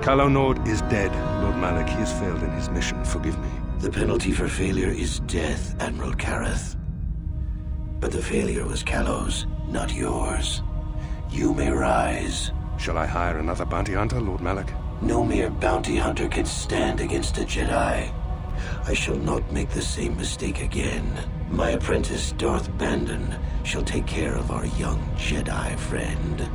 Kalo Nord is dead, Lord Malak. He has failed in his mission. Forgive me. The penalty for failure is death, Admiral Kareth. But the failure was Kalo's, not yours. You may rise. Shall I hire another bounty hunter, Lord Malak? No mere bounty hunter can stand against a Jedi. I shall not make the same mistake again. My apprentice, Darth Bandon, shall take care of our young Jedi friend.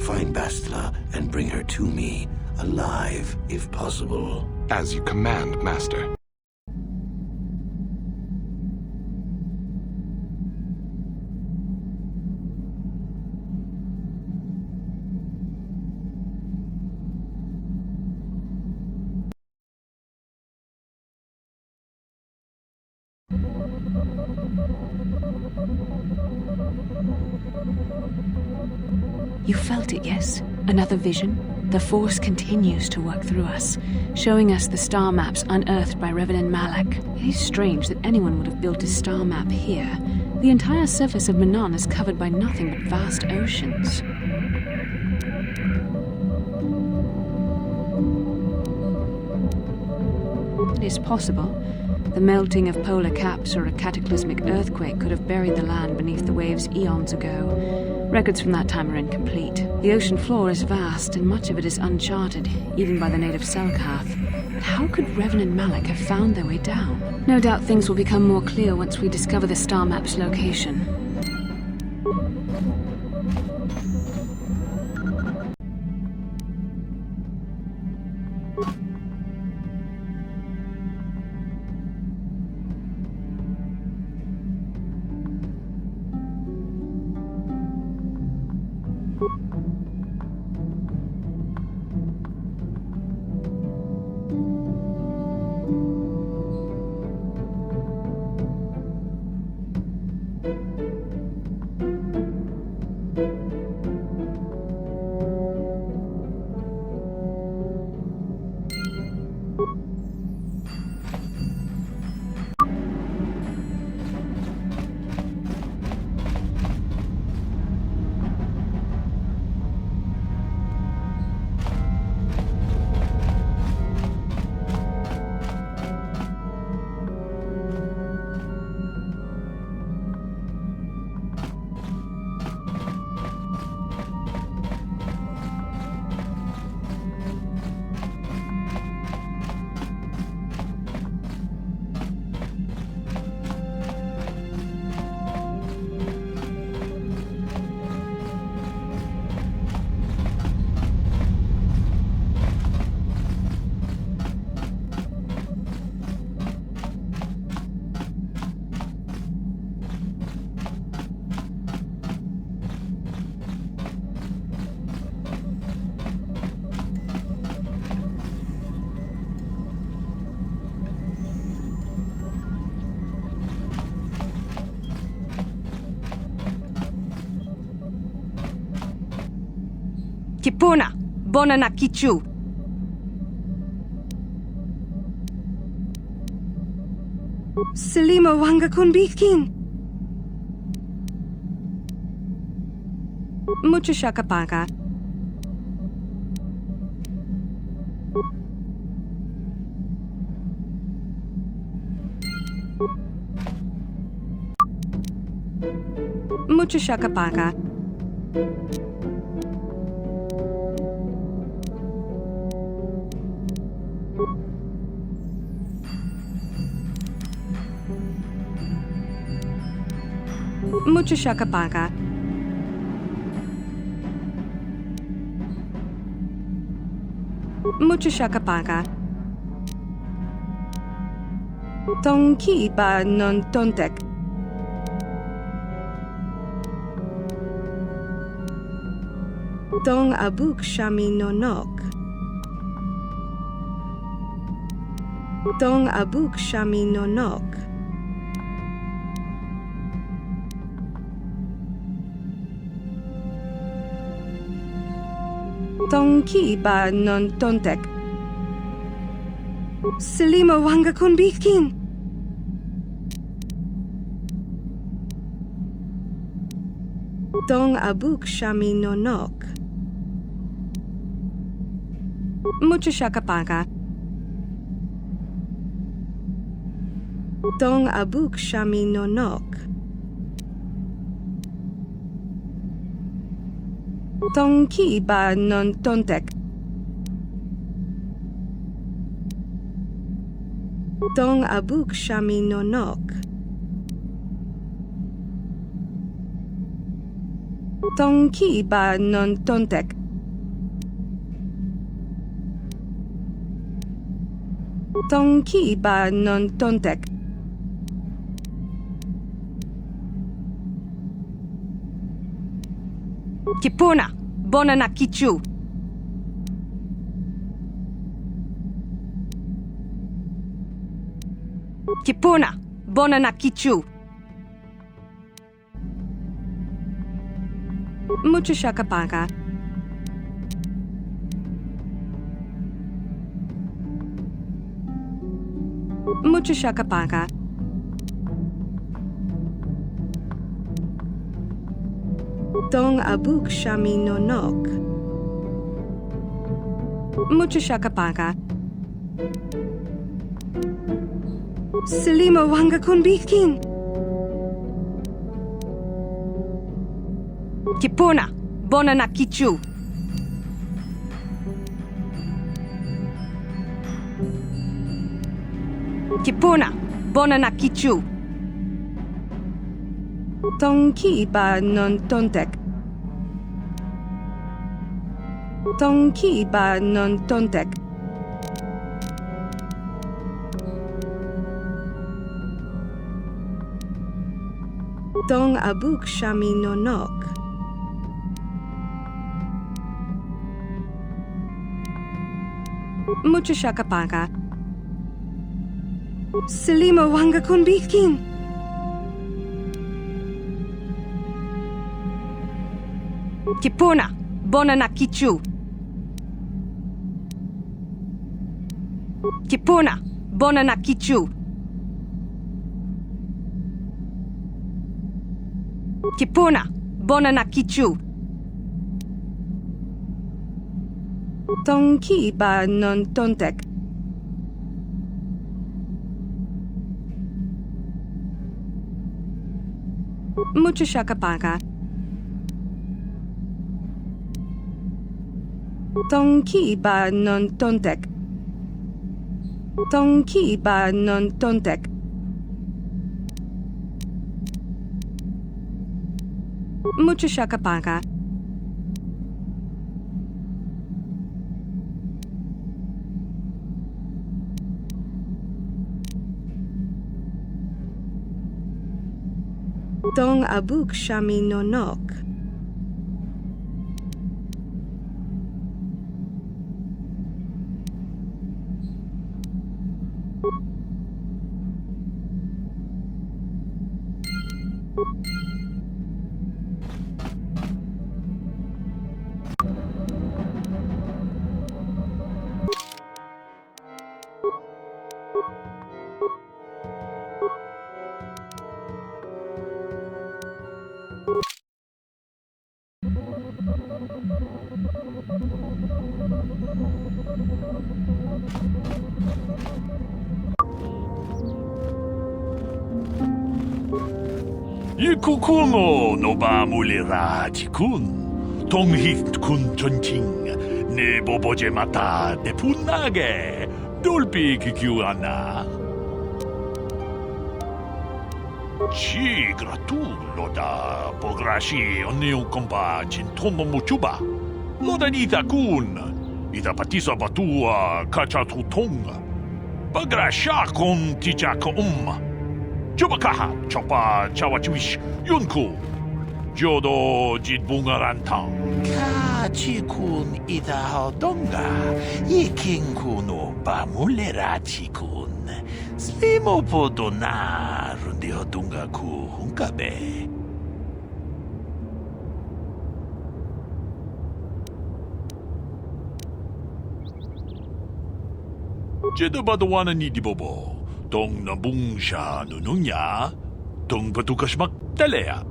Find Bastila and bring her to me, alive, if possible. As you command, Master. You felt it, yes? Another vision? The Force continues to work through us, showing us the star maps unearthed by Reverend Malak. It is strange that anyone would have built a star map here. The entire surface of Manaan is covered by nothing but vast oceans. It is possible. The melting of polar caps or a cataclysmic earthquake could have buried the land beneath the waves eons ago. Records from that time are incomplete. The ocean floor is vast, and much of it is uncharted, even by the native Selkath. But how could Revan and Malak have found their way down? No doubt things will become more clear once we discover the star map's location. Kipuna, bona na kichu. Selima wanga kunbikin. Mucho shakapaka. Mucho shakapaka. Mucho shakapaka. Mucho shakapaka. Tonki ba non tontek. Tong abuk shami nonok. Dong abuk shami nonok. Dong ki ba non tontek. Selima wanga kun bitkin. Dong abuk shami nonok. Mucho shakapaka. Dong abuk shami nonok. Dong ki ba non tontek. Dong abuk shami nonok. Dong ki ba non tontek. Dong ki ba non tontek. Kipuna, bona na kichu. Kipuna, bona na kichu. Mucho shakapaka. Mucho shakapaka. Dong abuk shami nonok. Mucho shakapaka. Selima wanga kun bitkin. Kipuna, bona na kichu. Kipuna, bona na kichu. Dong ki ba non tontek. Dong ki ba non tontek. Dong abuk shami nonok. Mucho shakapaka. Selima wanga kun bitkin. Kipuna, bona na kichu. Kipuna, bona na kichu. Kipuna, bona na kichu. Dong ki ba non tontek. Mucho shakapaka. Dong ki ba non tontek. Dong ki ba non tontek. Mucho shakapaka. Dong abuk shami nonok. Ikukumo no ba mulira jikun. Tonghit kun chonching. Ne boboje mata de punage. Dolpi kikiuana. Ci gratulo da pograshi oneu kompa jintomo muchuba. Lodanita kun. Ita patisa batua kachatutonga. Pagrasha kon tijaka Chubakaha, Chopa, Chawachiwish, Yunku, Jodo, Jitbungaranta. Kachikun ita donga, Ikinkun no Bamulera chikun. Slimo podo na rundi hodunga ku hunkabe. Jeda badawana ni dibobo. Tong nabungsha nununya. Tong patukasmak talea.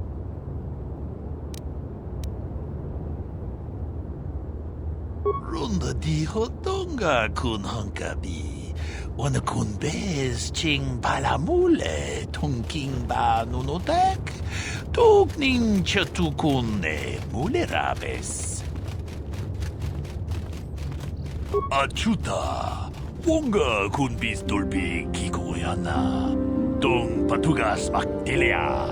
Runda di hodonga kun hunkabi. Wana kun bez ching palamule. Tong king ba nunotek. Tuk nin chatukune mule rabes. Achuta. Wonga kun bis dolbi kikoyana. Tong patugas maktilea.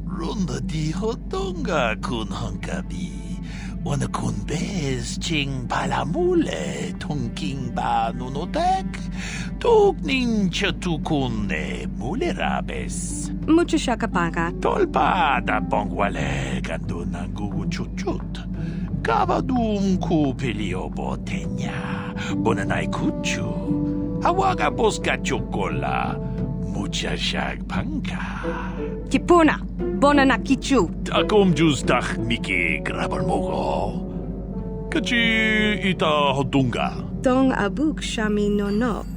Ronda di hodonga kun hunkabi. Wana kun bez ching palamule. Tong king ba nunotek. Tuk nin chatukune mule rabes. Mucho shakapanga. Tolpa da bongwale gando nangu chuchut. Kavadum ku peliobo tenya. Bonanai kuchu. Hawaga boska chokola. Mucha shag panka. Kipuna. Bonana kichu. Takom justach miki grabal mogo. Kachi ita hodunga. Tong abuk shami nonok.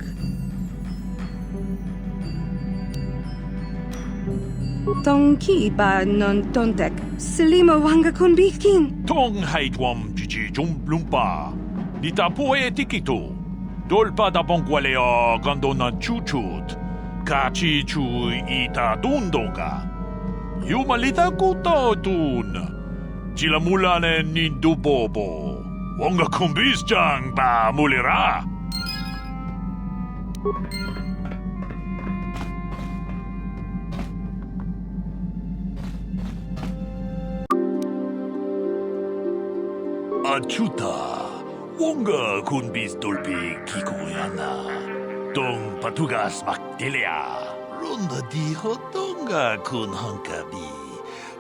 Tong ki ba non tontek. Slimo wanga kun bikin. Tong haitwam jiji jumblumpa. Dita poe tikito. Dolpa da bongwaleo gandona chuchut. Kachi chu ita dundonga. Yumalita kuto tun. Chila mulane nindu bobo. Wonga kumbis jang ba mulira. Achuta. Wonga kunbis dolpi kikoyana. Tong patugas maktilea. Ronda di hodonga kun hunkabi.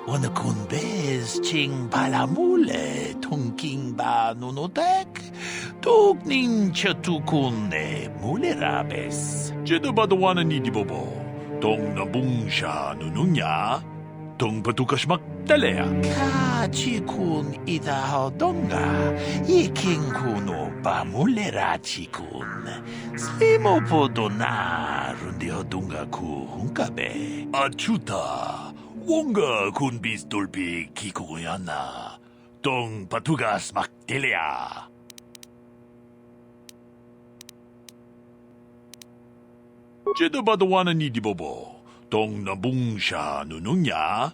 Wana kun bez ching palamule. Tong king ba nunotek. Tuk nin chatukune mule rabes. Jeda badawana ni dibobo. Tong nabungsha nununya. Tong patukas maktalea. Kachi kun ita hodonga. Iking kuno ba mule rachi kun. Slimo podo na rundi hodunga ku hunkabe. Achuta. Wonga kun bis dolpi kikoyana. Tong patugas maktilea. Jeda badawana ni dibobo. Tong nabungsha nununya.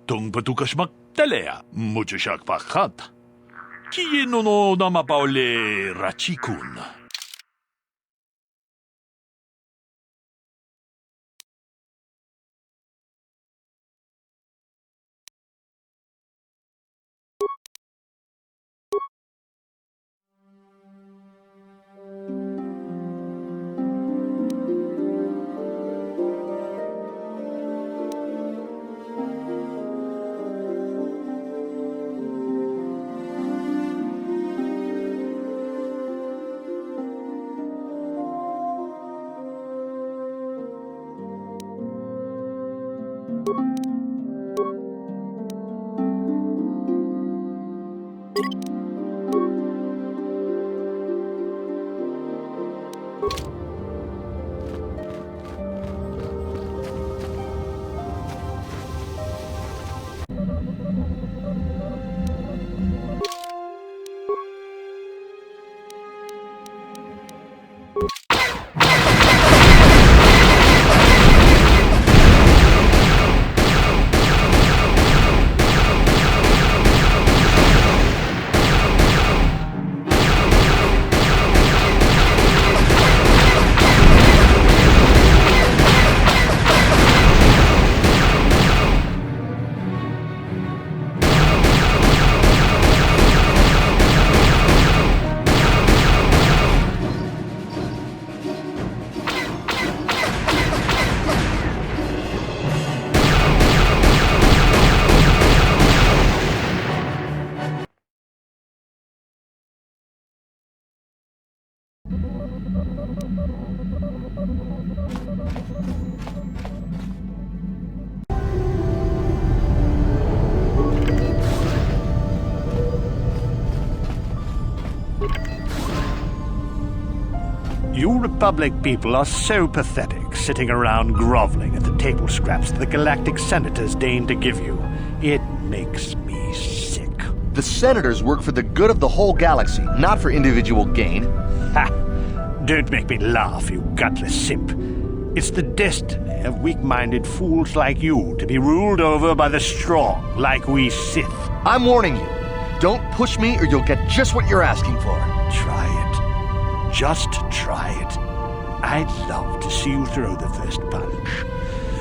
Tong patukas maktalea. Mucho shak pakat. Kiye no namapaule rachikun. Republic people are so pathetic, sitting around groveling at the table scraps the Galactic Senators deign to give you. It makes me sick. The Senators work for the good of the whole galaxy, not for individual gain. Ha! Don't make me laugh, you gutless simp. It's the destiny of weak-minded fools like you to be ruled over by the strong, like we Sith. I'm warning you. Don't push me or you'll get just what you're asking for. Try it. Just try it. I'd love to see you throw the first punch.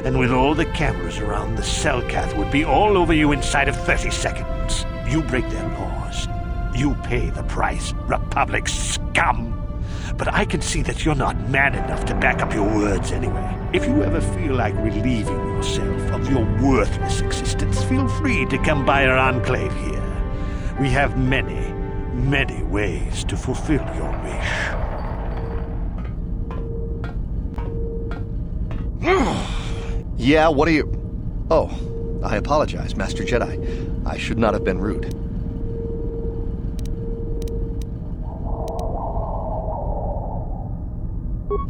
And with all the cameras around, the Cellcath would be all over you inside of 30 seconds. You break their laws. You pay the price, Republic scum. But I can see that you're not man enough to back up your words anyway. If you ever feel like relieving yourself of your worthless existence, feel free to come by our enclave here. We have many, many ways to fulfill your wish. Yeah, what are you... Oh, I apologize, Master Jedi. I should not have been rude.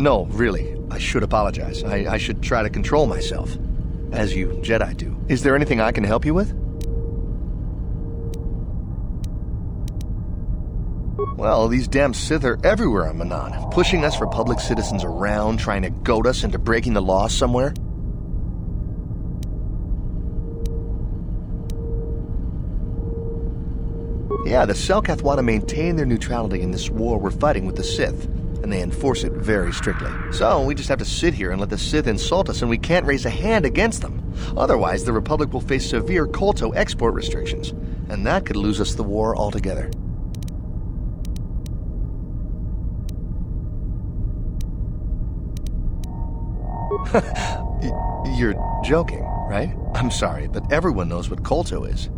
No, really, I should apologize. I should try to control myself, as you Jedi do. Is there anything I can help you with? Well, these damn Sith are everywhere on Manaan, pushing us Republic citizens around, trying to goad us into breaking the law somewhere. Yeah, the Cellcath want to maintain their neutrality in this war we're fighting with the Sith, and they enforce it very strictly. So we just have to sit here and let the Sith insult us, and we can't raise a hand against them. Otherwise, the Republic will face severe Kolto export restrictions, and that could lose us the war altogether. You're joking, right? I'm sorry, but everyone knows what Kolto is.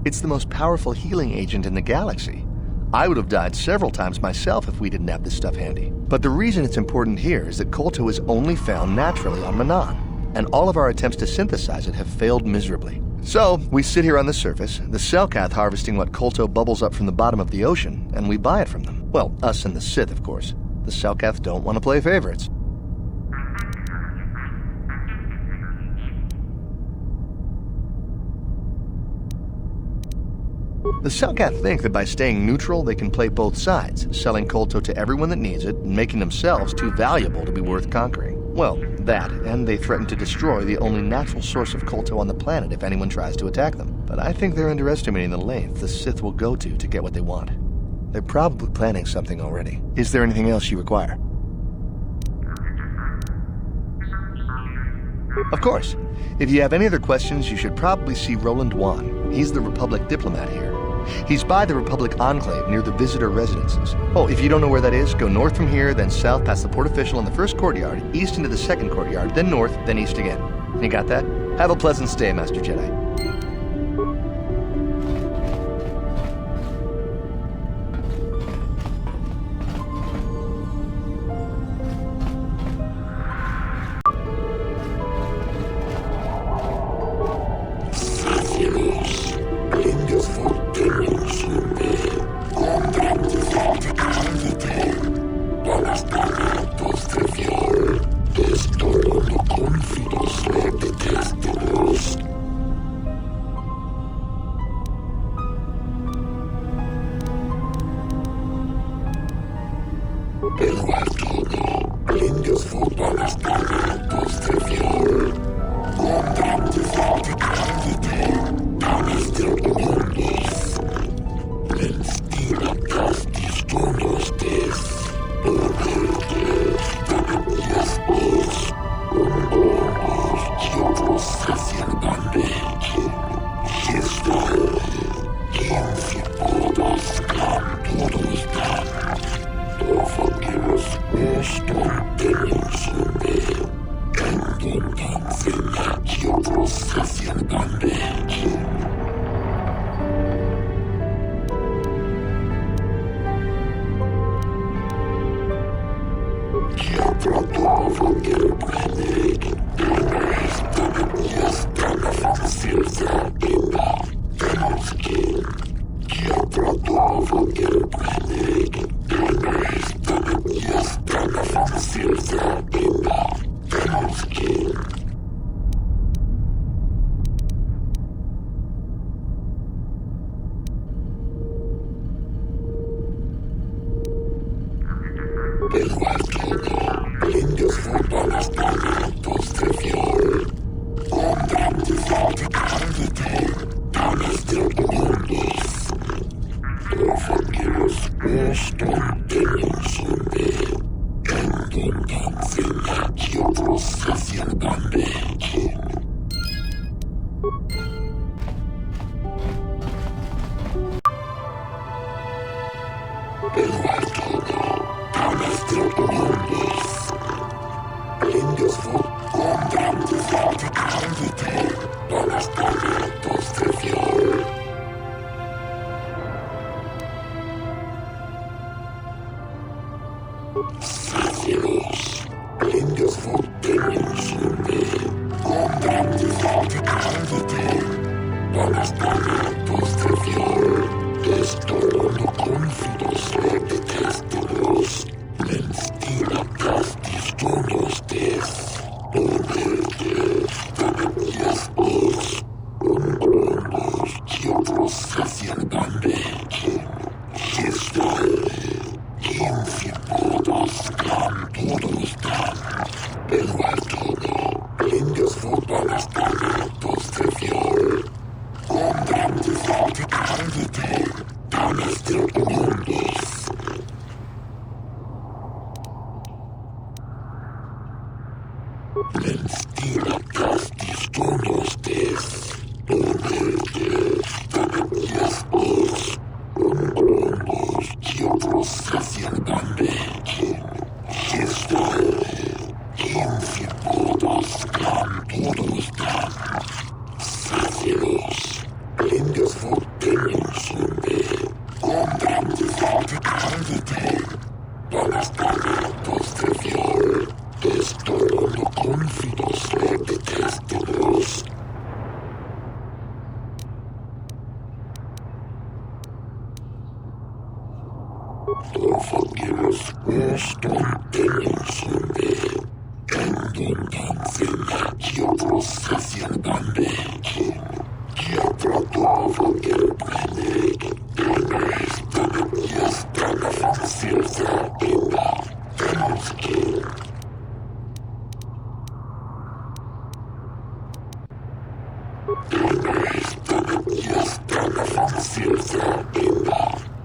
It's the most powerful healing agent in the galaxy. I would have died several times myself if we didn't have this stuff handy. But the reason it's important here is that Kolto is only found naturally on Manaan, and all of our attempts to synthesize it have failed miserably. So, we sit here on the surface, the Cellcath harvesting what Kolto bubbles up from the bottom of the ocean, and we buy it from them. Well, us and the Sith, of course. The Cellcath don't want to play favorites. The Cellcath think that by staying neutral, they can play both sides, selling Kolto to everyone that needs it, and making themselves too valuable to be worth conquering. Well, that, and they threaten to destroy the only natural source of Kolto on the planet if anyone tries to attack them. But I think they're underestimating the length the Sith will go to get what they want. They're probably planning something already. Is there anything else you require? Of course. If you have any other questions, you should probably see Roland Wan. He's the Republic diplomat here. He's by the Republic Enclave near the visitor residences. Oh, if you don't know where that is, go north from here, then south past the port official in the first courtyard, east into the second courtyard, then north, then east again. You got that? Have a pleasant stay, Master Jedi.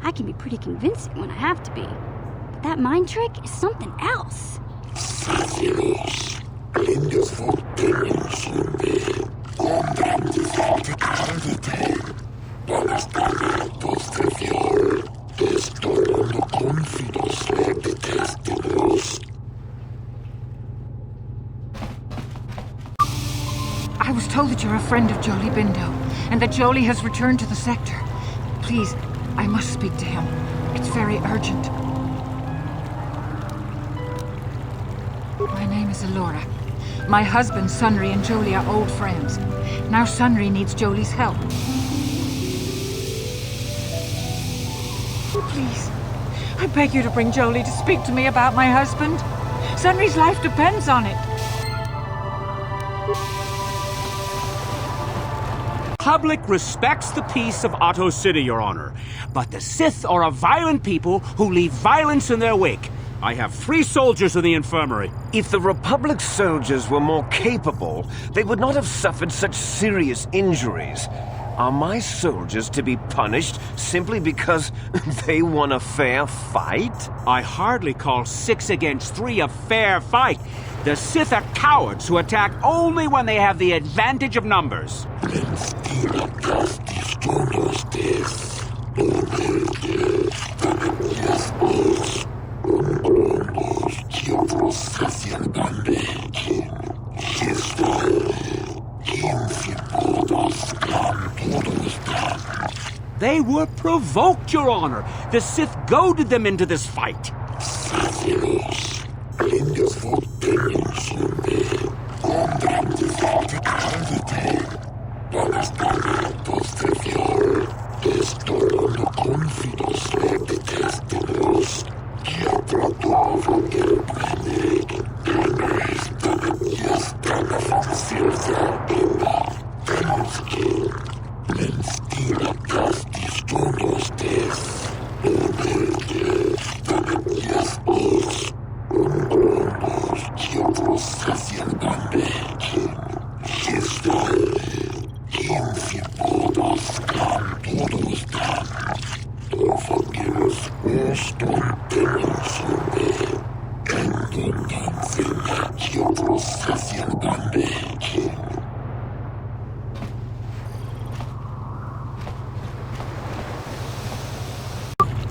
I can be pretty convincing when I have to be. But that mind trick is something else. I was told that you're a friend of Jolie Bindo, and that Jolie has returned to the sector. Please, I must speak to him. It's very urgent. My name is Elora. My husband, Sunri, and Jolie are old friends. Now Sunri needs Jolie's help. Please, I beg you to bring Jolie to speak to me about my husband. Sunri's life depends on it. Public respects the peace of Otto City, Your Honor. But the Sith are a violent people who leave violence in their wake. I have 3 soldiers in the infirmary. If the Republic soldiers were more capable, they would not have suffered such serious injuries. Are my soldiers to be punished simply because they won a fair fight? I hardly call 6 against 3 a fair fight. The Sith are cowards who attack only when they have the advantage of numbers. They were provoked, Your Honor. The Sith goaded them into this fight.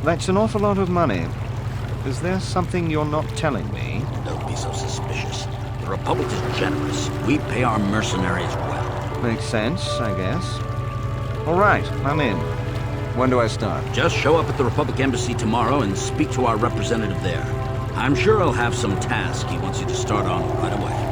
That's an awful lot of money. Is there something you're not telling me? Don't be so suspicious. The Republic is generous. We pay our mercenaries well. Makes sense, I guess. All right, I'm in. When do I start? Just show up at the Republic Embassy tomorrow and speak to our representative there. I'm sure he'll have some task he wants you to start on right away.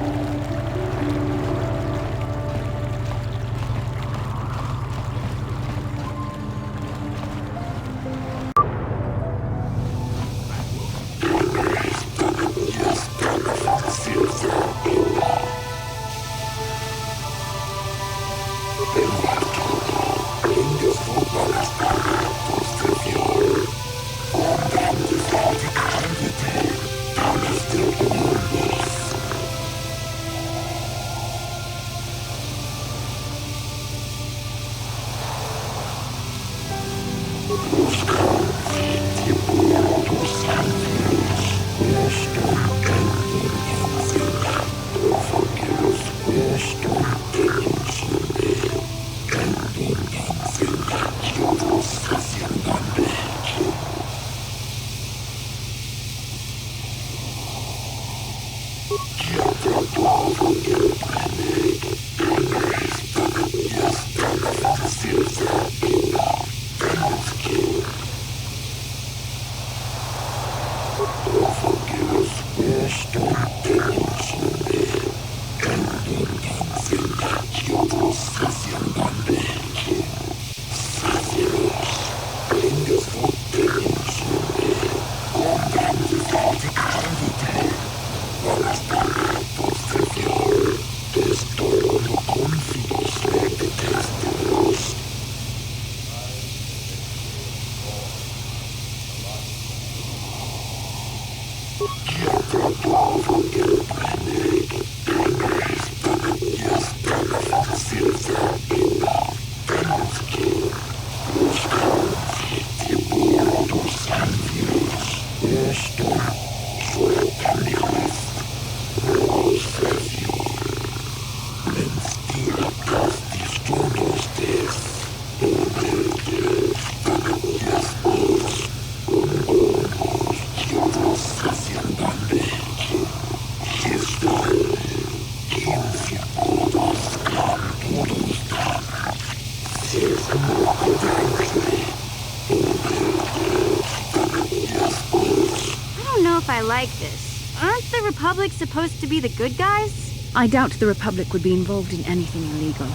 I like this. Aren't the Republic supposed to be the good guys? I doubt the Republic would be involved in anything illegal.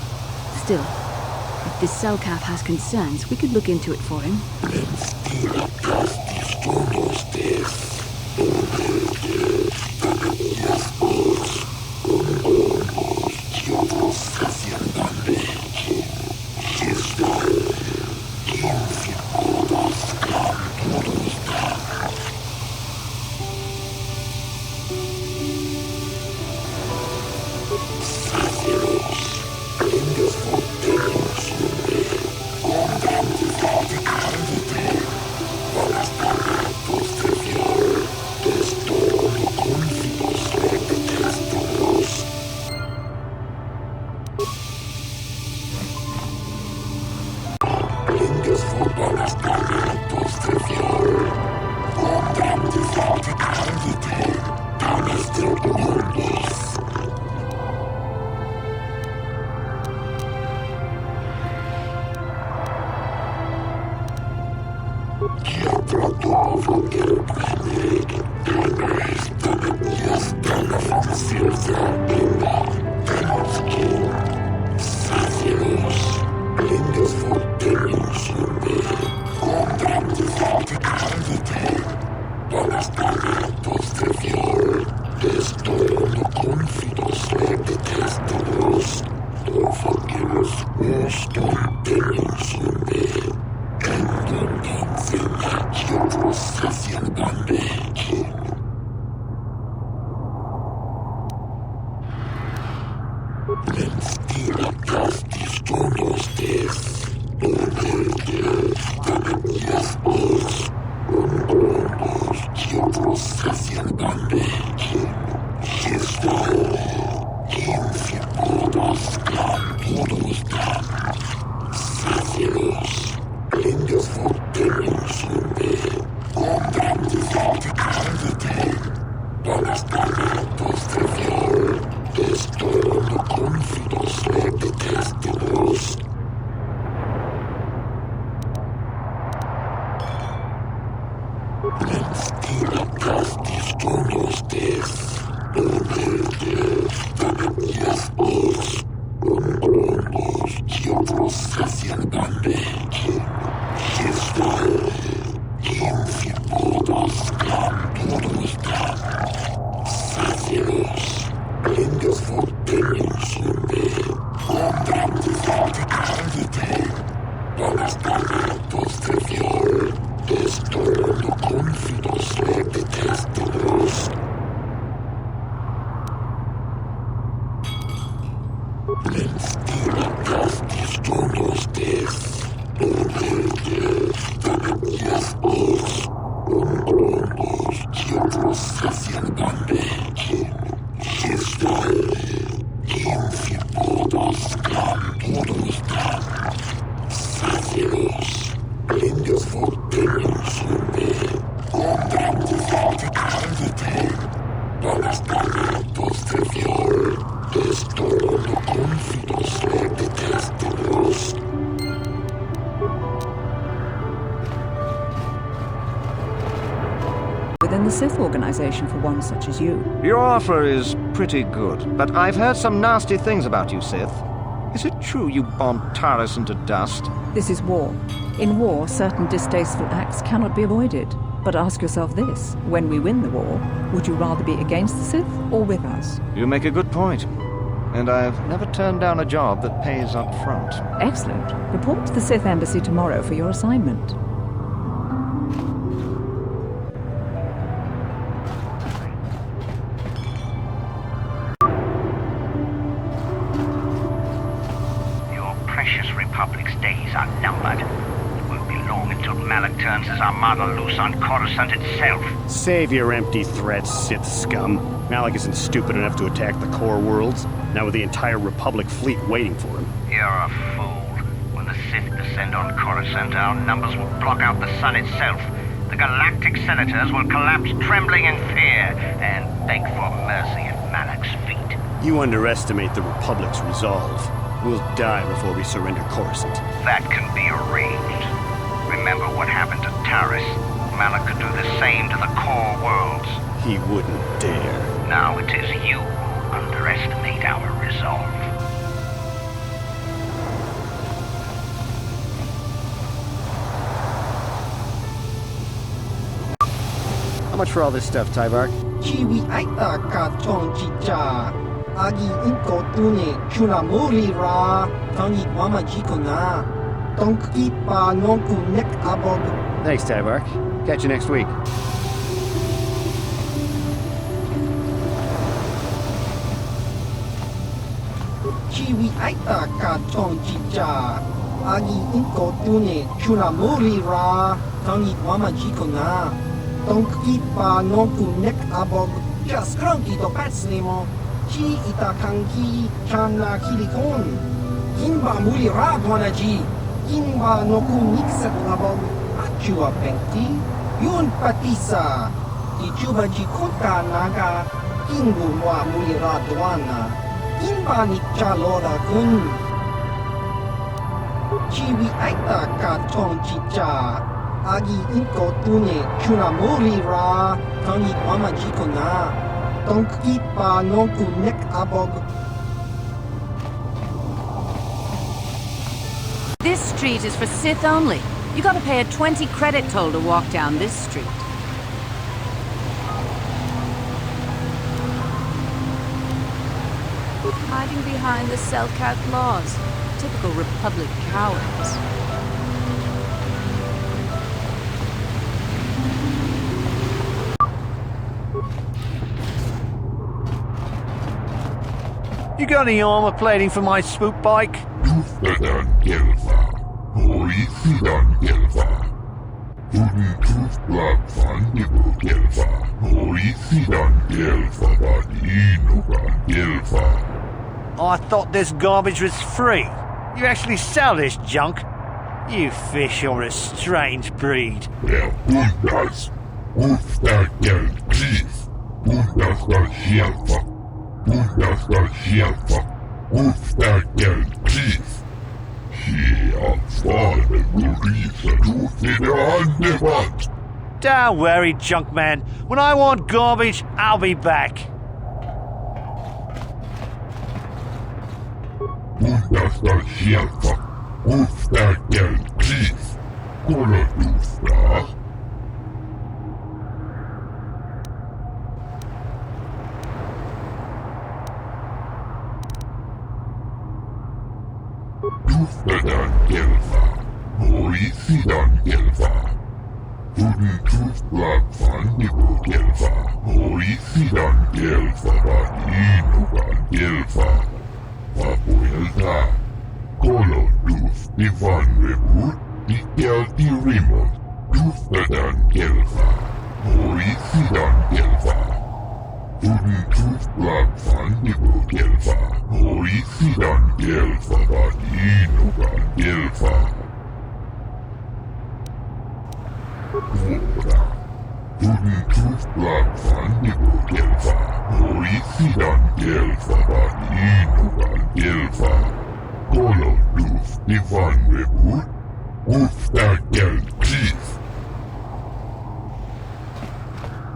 Still, if this Selkath has concerns, we could look into it for him. Within the Sith organization for one such as you. Your offer is pretty good, but I've heard some nasty things about you, Sith. Is it true you bombed Taris into dust? This is war. In war, certain distasteful acts cannot be avoided. But ask yourself this, when we win the war, would you rather be against the Sith or with us? You make a good point. And I've never turned down a job that pays up front. Excellent. Report to the Sith Embassy tomorrow for your assignment. Your precious Republic's days are numbered. It won't be long until Malak turns his armada loose on Coruscant itself. Save your empty threats, Sith scum. Malak isn't stupid enough to attack the core worlds, now with the entire Republic fleet waiting for him. You're a fool. When the Sith descend on Coruscant, our numbers will block out the sun itself. The galactic senators will collapse trembling in fear and beg for mercy at Malak's feet. You underestimate the Republic's resolve. We'll die before we surrender Coruscant. That can be arranged. Remember what happened to Taris. Malak could do the same to the core worlds. He wouldn't dare. Now it is you who underestimate our resolve. How much for all this stuff, Tyvark? Chiwi aita ka chong chicha. Agi inko tune chunamuri ra. Tangi mama jikona. Tonki pa nonku nek abog. Thanks, Tyvark. Catch you next week. Chiwi aita ka chong chicha. Agi inko tune chunamuri ra. Tangi mama jikona. Tonki pa nonku nek abog. Just cranky to patslimo. Chi ita kanki chana kilikon. Kimba muri ra bonaji. Kimba noku nikset abog. Achua pengti. Yun patisa. Ichuba jikota naga. Kingu wa muri ra dwana. Kimba nikchalora kun. Chiwi aita ka chong chicha. Agi inko tune chunamuri ra. Tangi mama jikona. Tonki pa nonku nek abog. This street is for Sith only. You gotta pay a 20 credit toll to walk down this street. Hiding behind the Selkat laws. Typical Republic cowards. You got any armor plating for my swoop bike? I thought this garbage was free. You actually sell this junk? You fish are a strange breed. Don't worry, junk man. When I want garbage, I'll be back.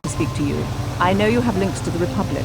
Speak to you. I know you have links to the Republic.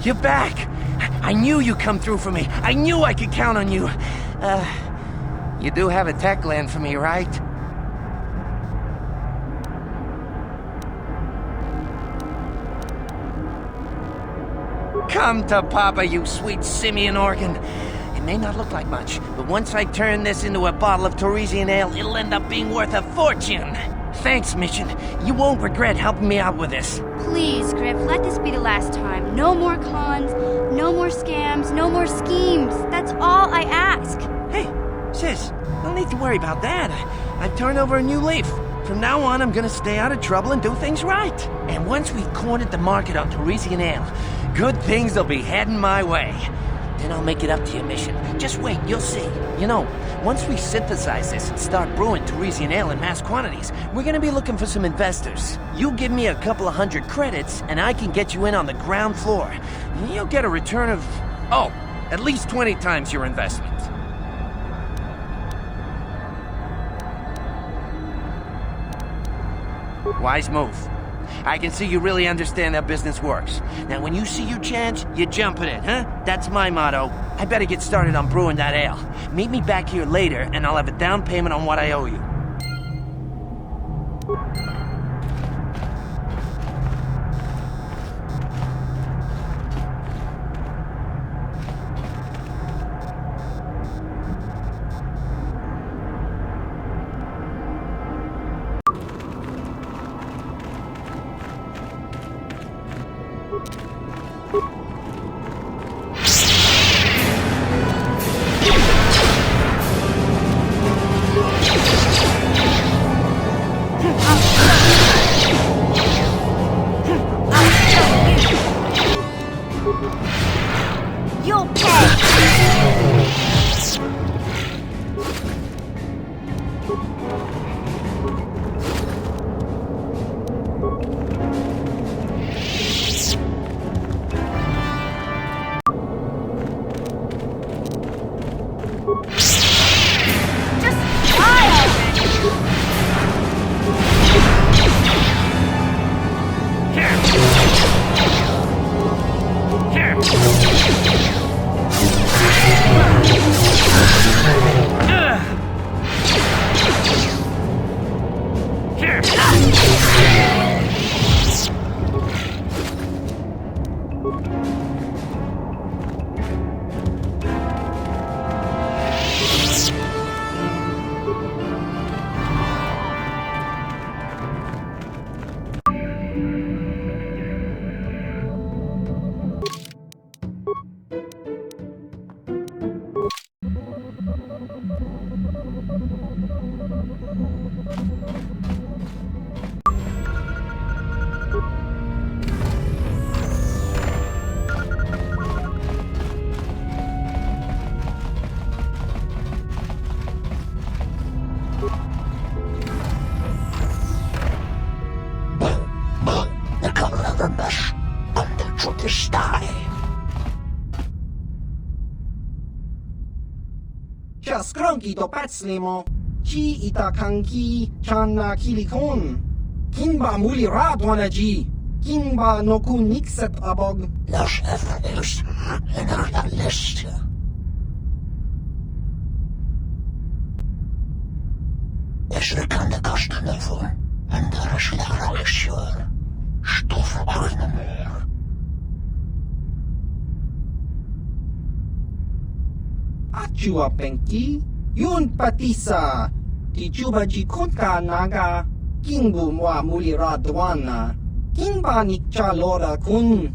You're back! I knew you'd come through for me. I knew I could count on you. You do have a tech land for me, right? Come to Papa, you sweet simian organ. It may not look like much, but once I turn this into a bottle of Torresian ale, it'll end up being worth a fortune. Thanks, Mission. You won't regret helping me out with this. Please, Griff, let this be the last time. No more cons, no more scams, no more schemes. That's all I ask. Hey, sis, no need to worry about that. I've turned over a new leaf. From now on, I'm gonna stay out of trouble and do things right. And once we've cornered the market on Torresian ale, good things will be heading my way. Then I'll make it up to you, Mission. Just wait, you'll see. You know, once we synthesize this and start brewing Torresian ale in mass quantities, we're gonna be looking for some investors. You give me a couple of 100 credits, and I can get you in on the ground floor. And you'll get a return of, at least 20 times your investment. Wise move. I can see you really understand how business works. Now, when you see your chance, you jump at it, huh? That's my motto. I better get started on brewing that ale. Meet me back here later, and I'll have a down payment on what I owe you. You'll pay! Skronki to patslimo, chi itakanki channa kilikon. Kinba muli radwanaji, kinba no kunikset abog. Los efforts in our list. Es kan de kasten ervoor, en daar is Lara sure. Stof chua penki, yun patisa, ti chuba ji konka naga, king bu mwa mulira dwana, king ba nikcha lora kun.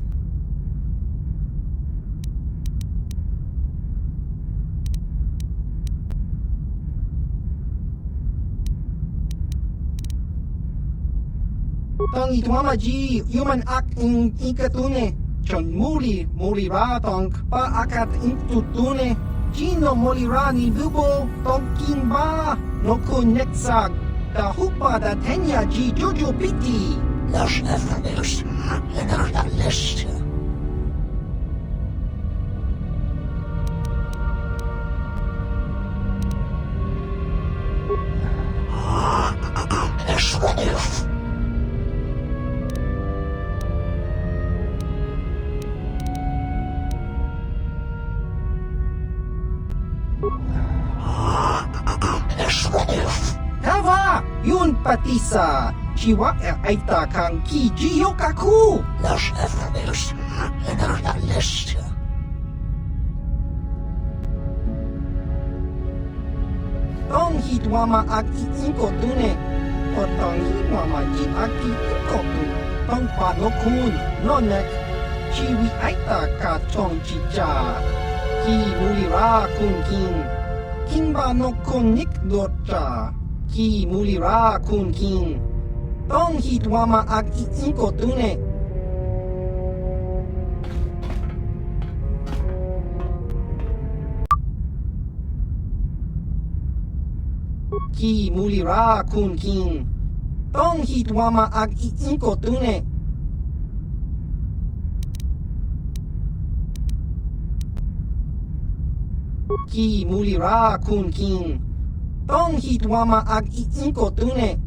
Tong itwama ji human ak in ikatune, chon muli ra tong pa akat in tutune, Gino molira ni bubo tong king ba, no kun nexag, da hupa da tenya ji jojo piti. Los efforts en la list. SW. Tava, yun patisa, chiwa aita kang ki jiyokaku. Los efforts en la list. Tong hitwama ak inko tune, o tong hitwama ji ak inko tune, tong panokun, nonek, chiwi aita ka chong chicha, ki mulira kun king. King ba no kun nik dorcha, ki mulira kun king. Tong hitwama ak inko tune. Ki mulira kun king. Tong hitwama ak inko tune. Ki mulira kun king. Tong hitwama ak inko tune.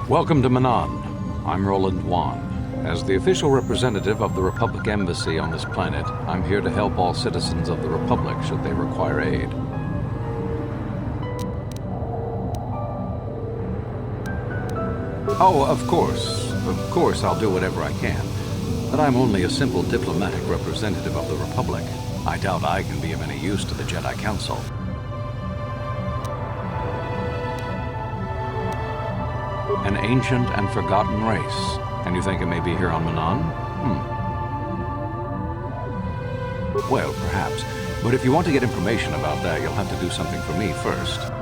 Welcome to Manaan. I'm Roland Wan. As the official representative of the Republic Embassy on this planet, I'm here to help all citizens of the Republic should they require aid. Oh, of course I'll do whatever I can. But I'm only a simple diplomatic representative of the Republic. I doubt I can be of any use to the Jedi Council. An ancient and forgotten race. And you think it may be here on Manaan? Well, perhaps. But if you want to get information about that, you'll have to do something for me first.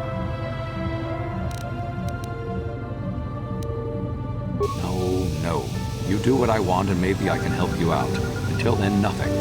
No. You do what I want and maybe I can help you out. Until then, nothing.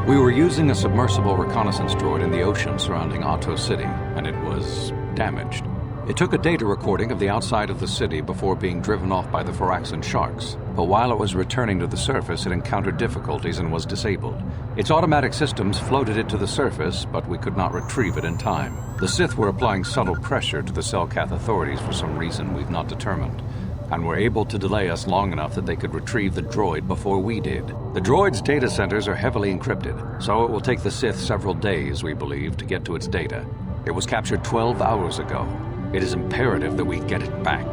We were using a submersible reconnaissance droid in the ocean surrounding Otto City, and it was damaged. It took a data recording of the outside of the city before being driven off by the Phyraxan sharks. But while it was returning to the surface, it encountered difficulties and was disabled. Its automatic systems floated it to the surface, but we could not retrieve it in time. The Sith were applying subtle pressure to the Selkath authorities for some reason we've not determined, and were able to delay us long enough that they could retrieve the droid before we did. The droid's data centers are heavily encrypted, so it will take the Sith several days, we believe, to get to its data. It was captured 12 hours ago. It is imperative that we get it back.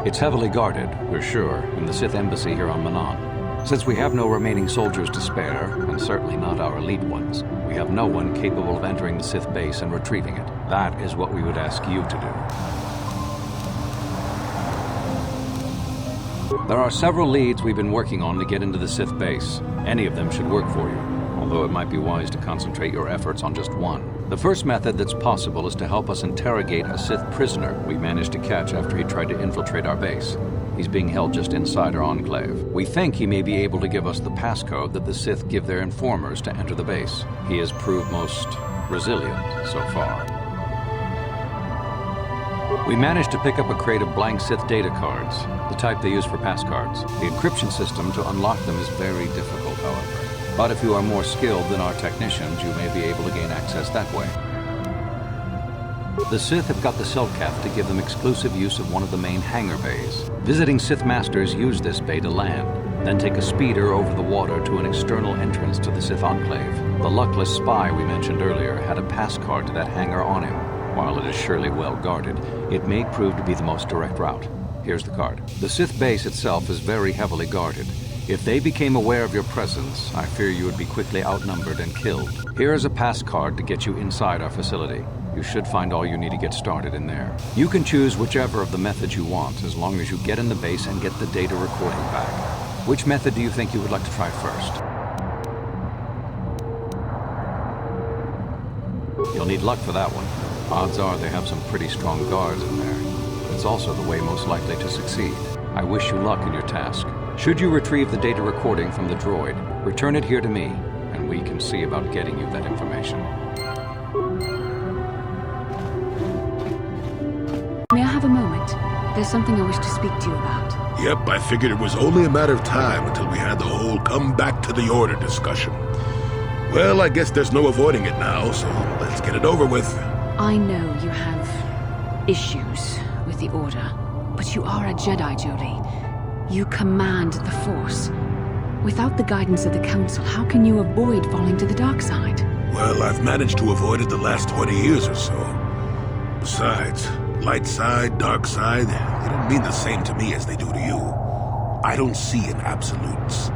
It's heavily guarded, we're sure, in the Sith Embassy here on Manaan. Since we have no remaining soldiers to spare, and certainly not our elite ones, we have no one capable of entering the Sith base and retrieving it. That is what we would ask you to do. There are several leads we've been working on to get into the Sith base. Any of them should work for you, although it might be wise to concentrate your efforts on just one. The first method that's possible is to help us interrogate a Sith prisoner we managed to catch after he tried to infiltrate our base. He's being held just inside our enclave. We think he may be able to give us the passcode that the Sith give their informers to enter the base. He has proved most resilient so far. We managed to pick up a crate of blank Sith data cards, the type they use for passcards. The encryption system to unlock them is very difficult, however. But if you are more skilled than our technicians, you may be able to gain access that way. The Sith have got the Selkath to give them exclusive use of one of the main hangar bays. Visiting Sith Masters use this bay to land, then take a speeder over the water to an external entrance to the Sith Enclave. The luckless spy we mentioned earlier had a pass card to that hangar on him. While it is surely well guarded, it may prove to be the most direct route. Here's the card. The Sith base itself is very heavily guarded. If they became aware of your presence, I fear you would be quickly outnumbered and killed. Here is a pass card to get you inside our facility. You should find all you need to get started in there. You can choose whichever of the methods you want, as long as you get in the base and get the data recording back. Which method do you think you would like to try first? You'll need luck for that one. Odds are they have some pretty strong guards in there. It's also the way most likely to succeed. I wish you luck in your task. Should you retrieve the data recording from the droid, return it here to me, and we can see about getting you that information. May I have a moment? There's something I wish to speak to you about. Yep, I figured it was only a matter of time until we had the whole come back to the order discussion. Well, I guess there's no avoiding it now, so let's get it over with. I know you have issues with the Order, but you are a Jedi, Jolie. You command the Force. Without the guidance of the Council, how can you avoid falling to the dark side? Well, I've managed to avoid it the last 20 years or so. Besides, light side, dark side, they don't mean the same to me as they do to you. I don't see in absolutes.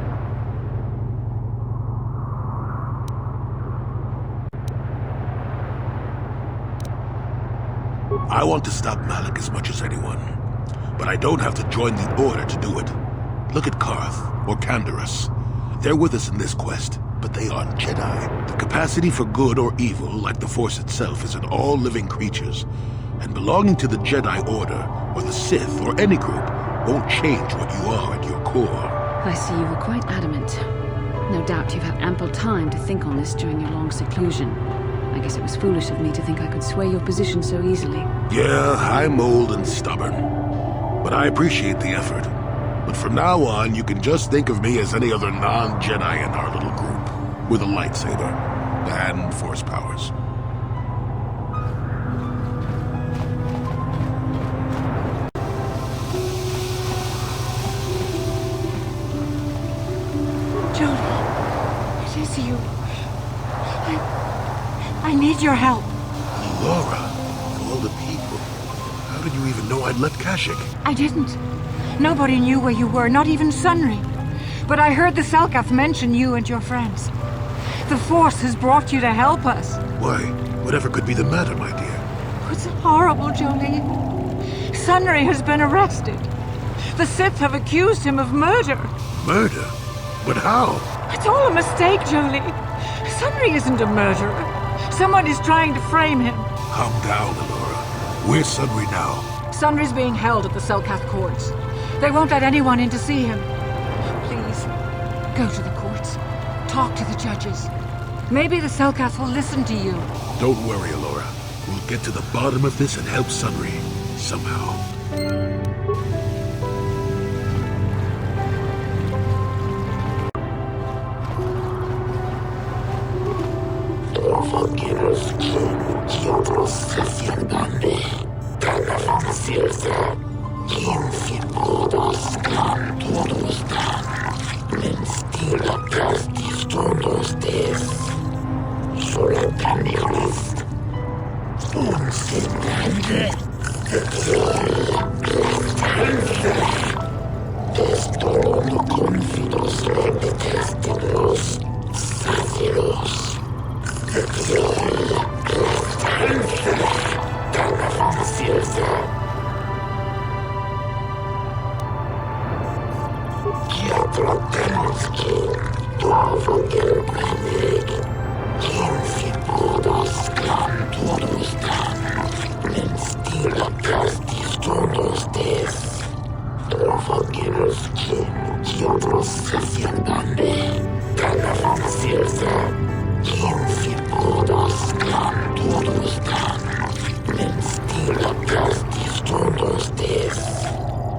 I want to stop Malak as much as anyone, but I don't have to join the Order to do it. Look at Karth or Canderous. They're with us in this quest, but they aren't Jedi. The capacity for good or evil, like the Force itself, is in all living creatures, and belonging to the Jedi Order, or the Sith, or any group, won't change what you are at your core. I see you were quite adamant. No doubt you've had ample time to think on this during your long seclusion. I guess it was foolish of me to think I could sway your position so easily. Yeah, I'm old and stubborn. But I appreciate the effort. But from now on, you can just think of me as any other non-Jedi in our little group. With a lightsaber and force powers. Jodie, it is you. I need your help. Laura, of all the people, how did you even know I'd left Kashyyyk? I didn't. Nobody knew where you were, not even Sunry. But I heard the Selkath mention you and your friends. The Force has brought you to help us. Why? Whatever could be the matter, my dear? It's horrible, Jolie. Sunry has been arrested. The Sith have accused him of murder. Murder? But how? It's all a mistake, Jolie. Sunry isn't a murderer. Someone is trying to frame him. Calm down, Alora. Where's Sunry now? Sunry's being held at the Selkath courts. They won't let anyone in to see him. Please, go to the courts. Talk to the judges. Maybe the Selkath will listen to you. Don't worry, Alora. We'll get to the bottom of this and help Sunry. Somehow.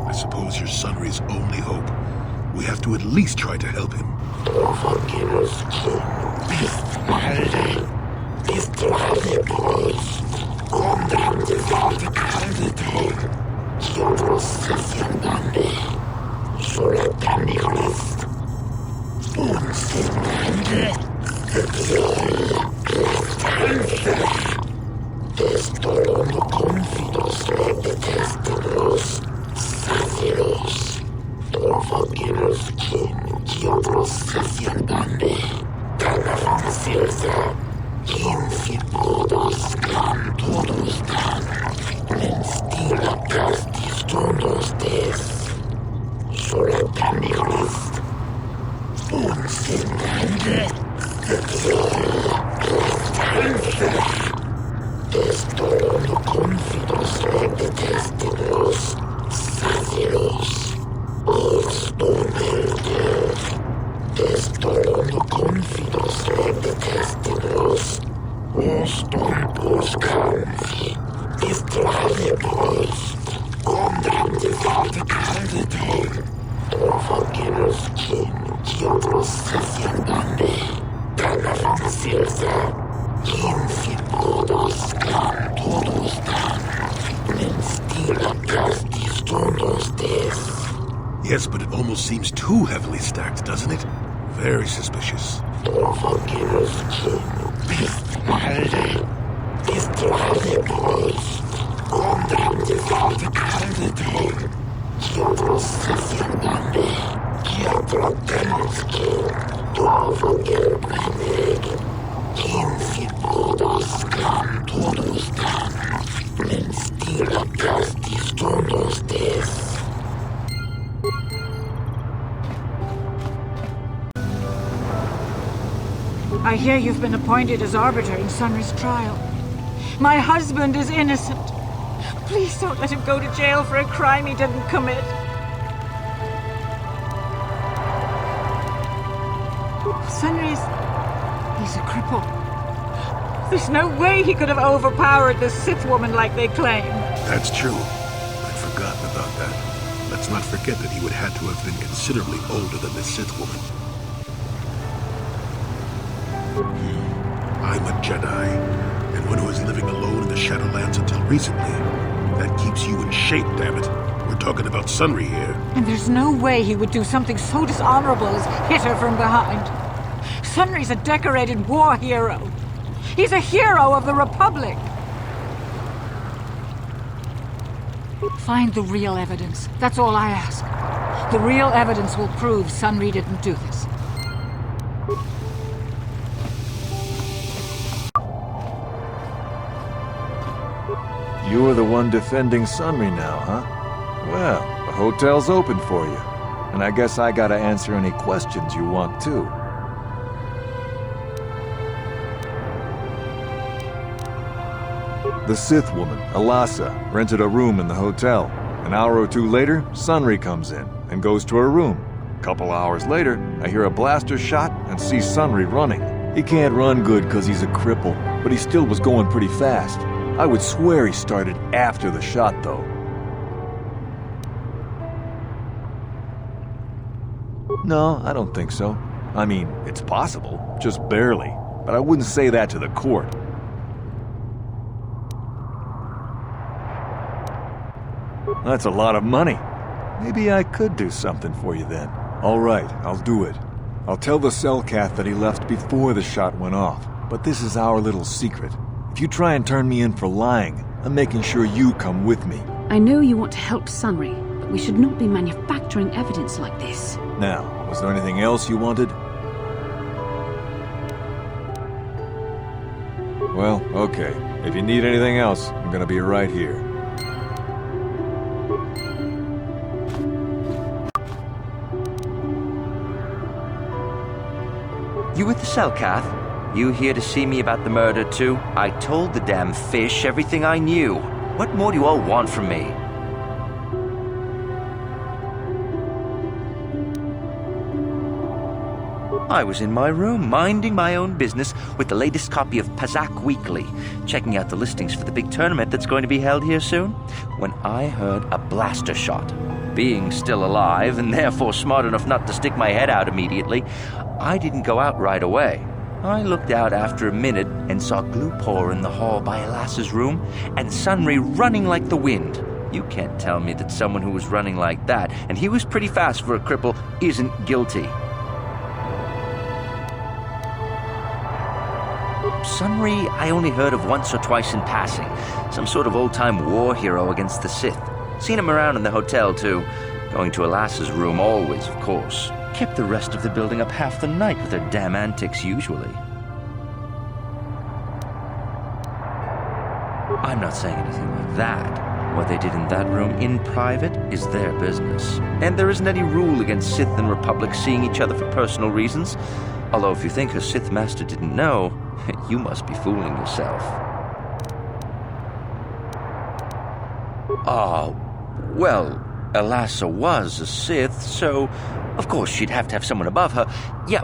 I suppose you're Sunry's only hope. We have to at least try to help him. Yes, but it almost seems too heavily stacked, doesn't it? Very suspicious. I hear you've been appointed as arbiter in Sunry's trial. My husband is innocent. Please don't let him go to jail for a crime he didn't commit. Sunry's... he's a cripple. There's no way he could have overpowered the Sith woman like they claim. That's true. I'd forgotten about that. Let's not forget that he would have to have been considerably older than the Sith woman. I'm a Jedi, and one who was living alone in the Shadowlands until recently. That keeps you in shape, damn it. We're talking about Sunry here. And there's no way he would do something so dishonorable as hit her from behind. Sunry's a decorated war hero. He's a hero of the Republic. Find the real evidence. That's all I ask. The real evidence will prove Sunry didn't do this. You're the one defending Sunry now, huh? Well, the hotel's open for you. And I guess I gotta answer any questions you want too. The Sith woman, Alasa, rented a room in the hotel. An hour or two later, Sunry comes in and goes to her room. A couple hours later, I hear a blaster shot and see Sunry running. He can't run good because he's a cripple, but he still was going pretty fast. I would swear he started after the shot, though. No, I don't think so. I mean, it's possible, just barely. But I wouldn't say that to the court. That's a lot of money. Maybe I could do something for you then. All right, I'll do it. I'll tell the Selkath that he left before the shot went off. But this is our little secret. If you try and turn me in for lying, I'm making sure you come with me. I know you want to help Sunry, but we should not be manufacturing evidence like this. Now, was there anything else you wanted? Well, okay. If you need anything else, I'm gonna be right here. You with the Selkath? You here to see me about the murder, too? I told the damn fish everything I knew. What more do you all want from me? I was in my room, minding my own business with the latest copy of Pazak Weekly, checking out the listings for the big tournament that's going to be held here soon, when I heard a blaster shot. Being still alive, and therefore smart enough not to stick my head out immediately, I didn't go out right away. I looked out after a minute and saw Glupor in the hall by Alas's room, and Sunry running like the wind. You can't tell me that someone who was running like that, and he was pretty fast for a cripple, isn't guilty. Sunry I only heard of once or twice in passing. Some sort of old-time war hero against the Sith. Seen him around in the hotel, too. Going to Alas's room always, of course. Kept the rest of the building up half the night with their damn antics usually. I'm not saying anything like that. What they did in that room in private is their business. And there isn't any rule against Sith and Republic seeing each other for personal reasons. Although if you think a Sith Master didn't know, you must be fooling yourself. Oh, well, Alasa was a Sith, so of course she'd have to have someone above her. Yeah,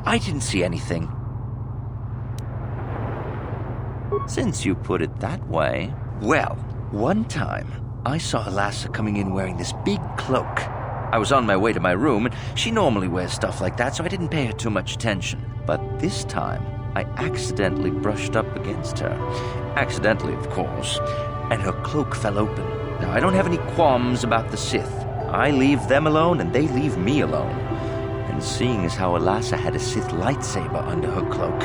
I didn't see anything. Since you put it that way, well, one time I saw Alasa coming in wearing this big cloak. I was on my way to my room, and she normally wears stuff like that, so I didn't pay her too much attention. But this time, I accidentally brushed up against her. Accidentally, of course. And her cloak fell open. Now, I don't have any qualms about the Sith. I leave them alone, and they leave me alone. And seeing as how Alasa had a Sith lightsaber under her cloak,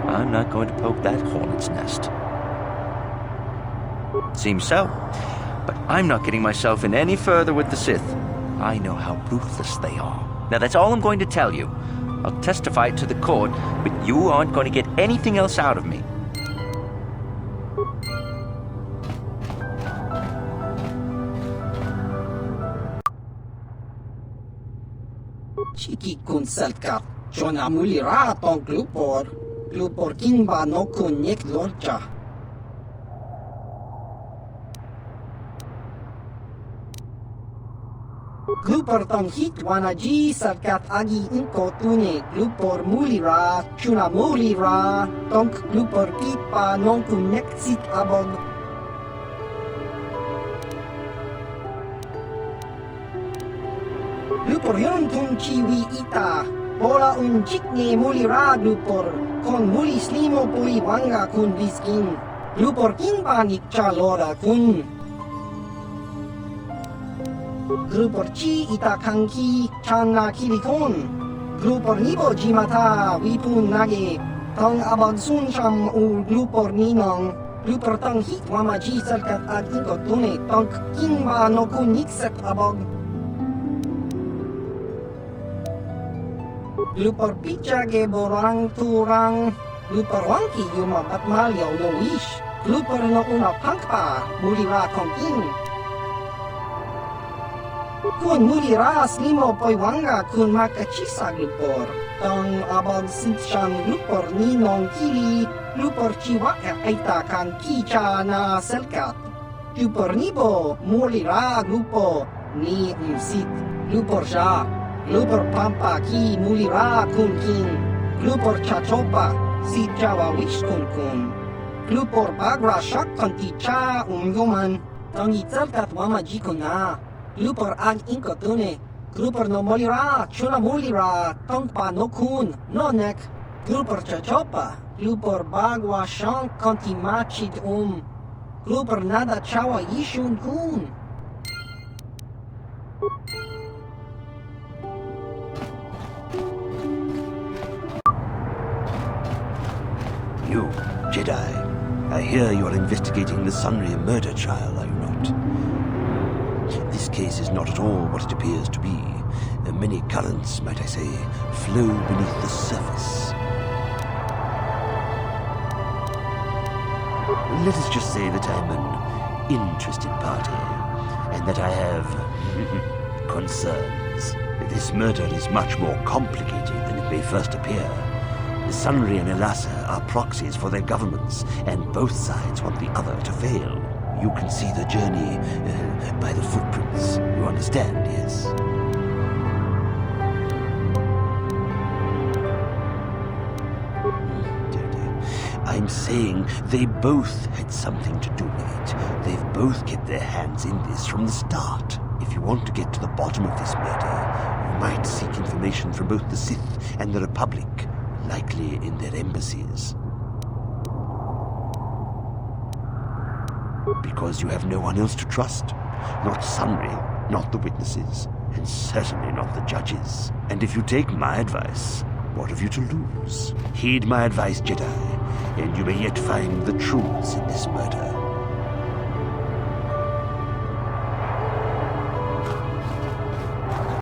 I'm not going to poke that hornet's nest. Seems so. But I'm not getting myself in any further with the Sith. I know how ruthless they are. Now, that's all I'm going to tell you. I'll testify it to the court, but you aren't going to get anything else out of me. Chiki kun Selkath, Jona mulira tong Glupor. Glupor kinba no kun nek lorcha. Glupor tong hit wanaji sarkat agi inko tune glupor mulira chuna mulira tonk glupor pipa nonku neksit abog. Glupor yon tun chiwi ita bola jikne mulira glupor kon muli slimo pui wanga kun biskin glupor kinbanik chalora kun. Glupor chi ita kanki chana kilikon. Glupor nibo jimata wipun nage. Tong abag sun sham glupor ninong. Glupor tong hit wamaji sarkat ad inko tune. Tong kinba no kun nikset abog. Glupor picha ge borang turang. Glupor wangki yuma batmal yaw no wish. Glupor no una pangpa mulira kong in. Kun mulira slimo poi wanga kun makachisa glupor. Tong abag sitshan glupor ninong kili. Glupor chiwa aita kan kicha na selkat. Glupor nibo mulira glupo ni msit. Glupor sha. Glupor pampa ki mulira kun kin. Glupor chachopa si jawa wish kun kun. Glupor bagra shak kanti cha yoman. Tong itselkat wama jiko na. Glupor ag inko tune. Glupor no molira, chuna mulira, tongpa no kun, no nek. Glupor chachopa. Glupor bagwa shank konti machid Glupor nada chawa yishun kun. You, Jedi, I hear you are investigating the Sunry murder trial, are you not? This case is not at all what it appears to be. Many currents, might I say, flow beneath the surface. Let us just say that I'm an interested party, and that I have concerns. This murder is much more complicated than it may first appear. The Sunry and Elassa are proxies for their governments, and both sides want the other to fail. You can see the journey by the footprints. You understand, yes? I'm saying they both had something to do with it. They've both kept their hands in this from the start. If you want to get to the bottom of this murder, you might seek information from both the Sith and the Republic, likely in their embassies. Because you have no one else to trust. Not Sunry, not the witnesses, and certainly not the judges. And if you take my advice, what have you to lose? Heed my advice, Jedi, and you may yet find the truths in this murder.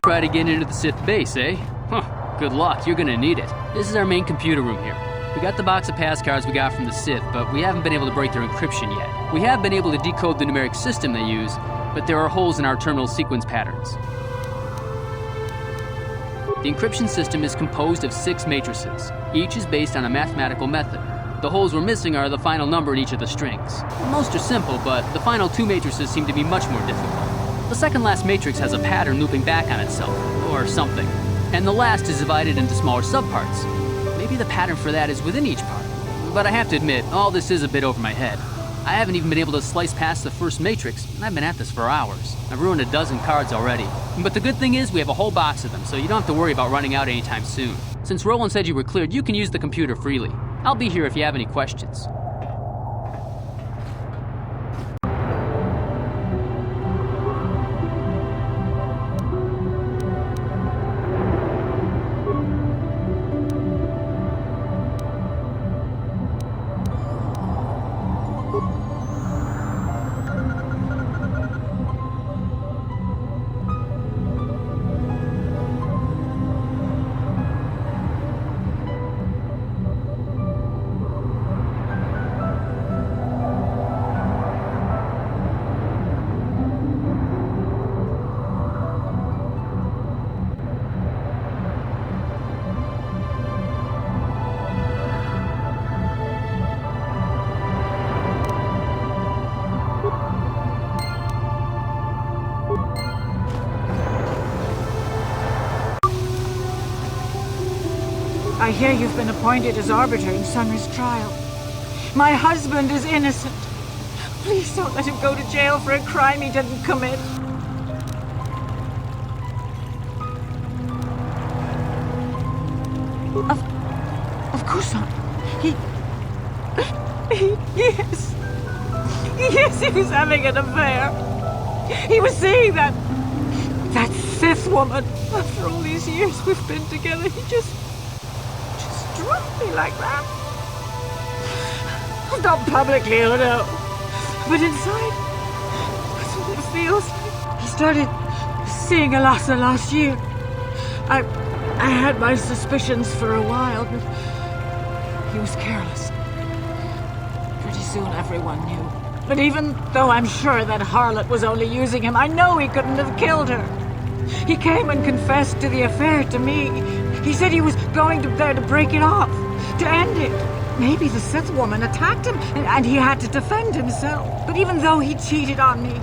Try to get into the Sith base, eh? Huh, good luck, you're gonna need it. This is our main computer room here. We got the box of pass cards we got from the Sith, but we haven't been able to break their encryption yet. We have been able to decode the numeric system they use, but there are holes in our terminal sequence patterns. The encryption system is composed of 6 matrices. Each is based on a mathematical method. The holes we're missing are the final number in each of the strings. Most are simple, but the final 2 matrices seem to be much more difficult. The second last matrix has a pattern looping back on itself, or something. And the last is divided into smaller subparts. Maybe the pattern for that is within each part. But I have to admit, all this is a bit over my head. I haven't even been able to slice past the first matrix, and I've been at this for hours. I've ruined a dozen cards already. But the good thing is we have a whole box of them, so you don't have to worry about running out anytime soon. Since Roland said you were cleared, you can use the computer freely. I'll be here if you have any questions. I hear you've been appointed as arbiter in Sunry's trial. My husband is innocent. Please don't let him go to jail for a crime he didn't commit. Of course not. Yes, he was having an affair. He was seeing that Sith woman. After all these years we've been together, he just dropped me like that. Not publicly, oh no. But inside, that's what it feels like. He started seeing Alasa last year. I had my suspicions for a while, but he was careless. Pretty soon everyone knew. But even though I'm sure that harlot was only using him, I know he couldn't have killed her. He came and confessed to the affair to me. He said he was going there to break it off, to end it. Maybe the Sith woman attacked him and he had to defend himself. But even though he cheated on me,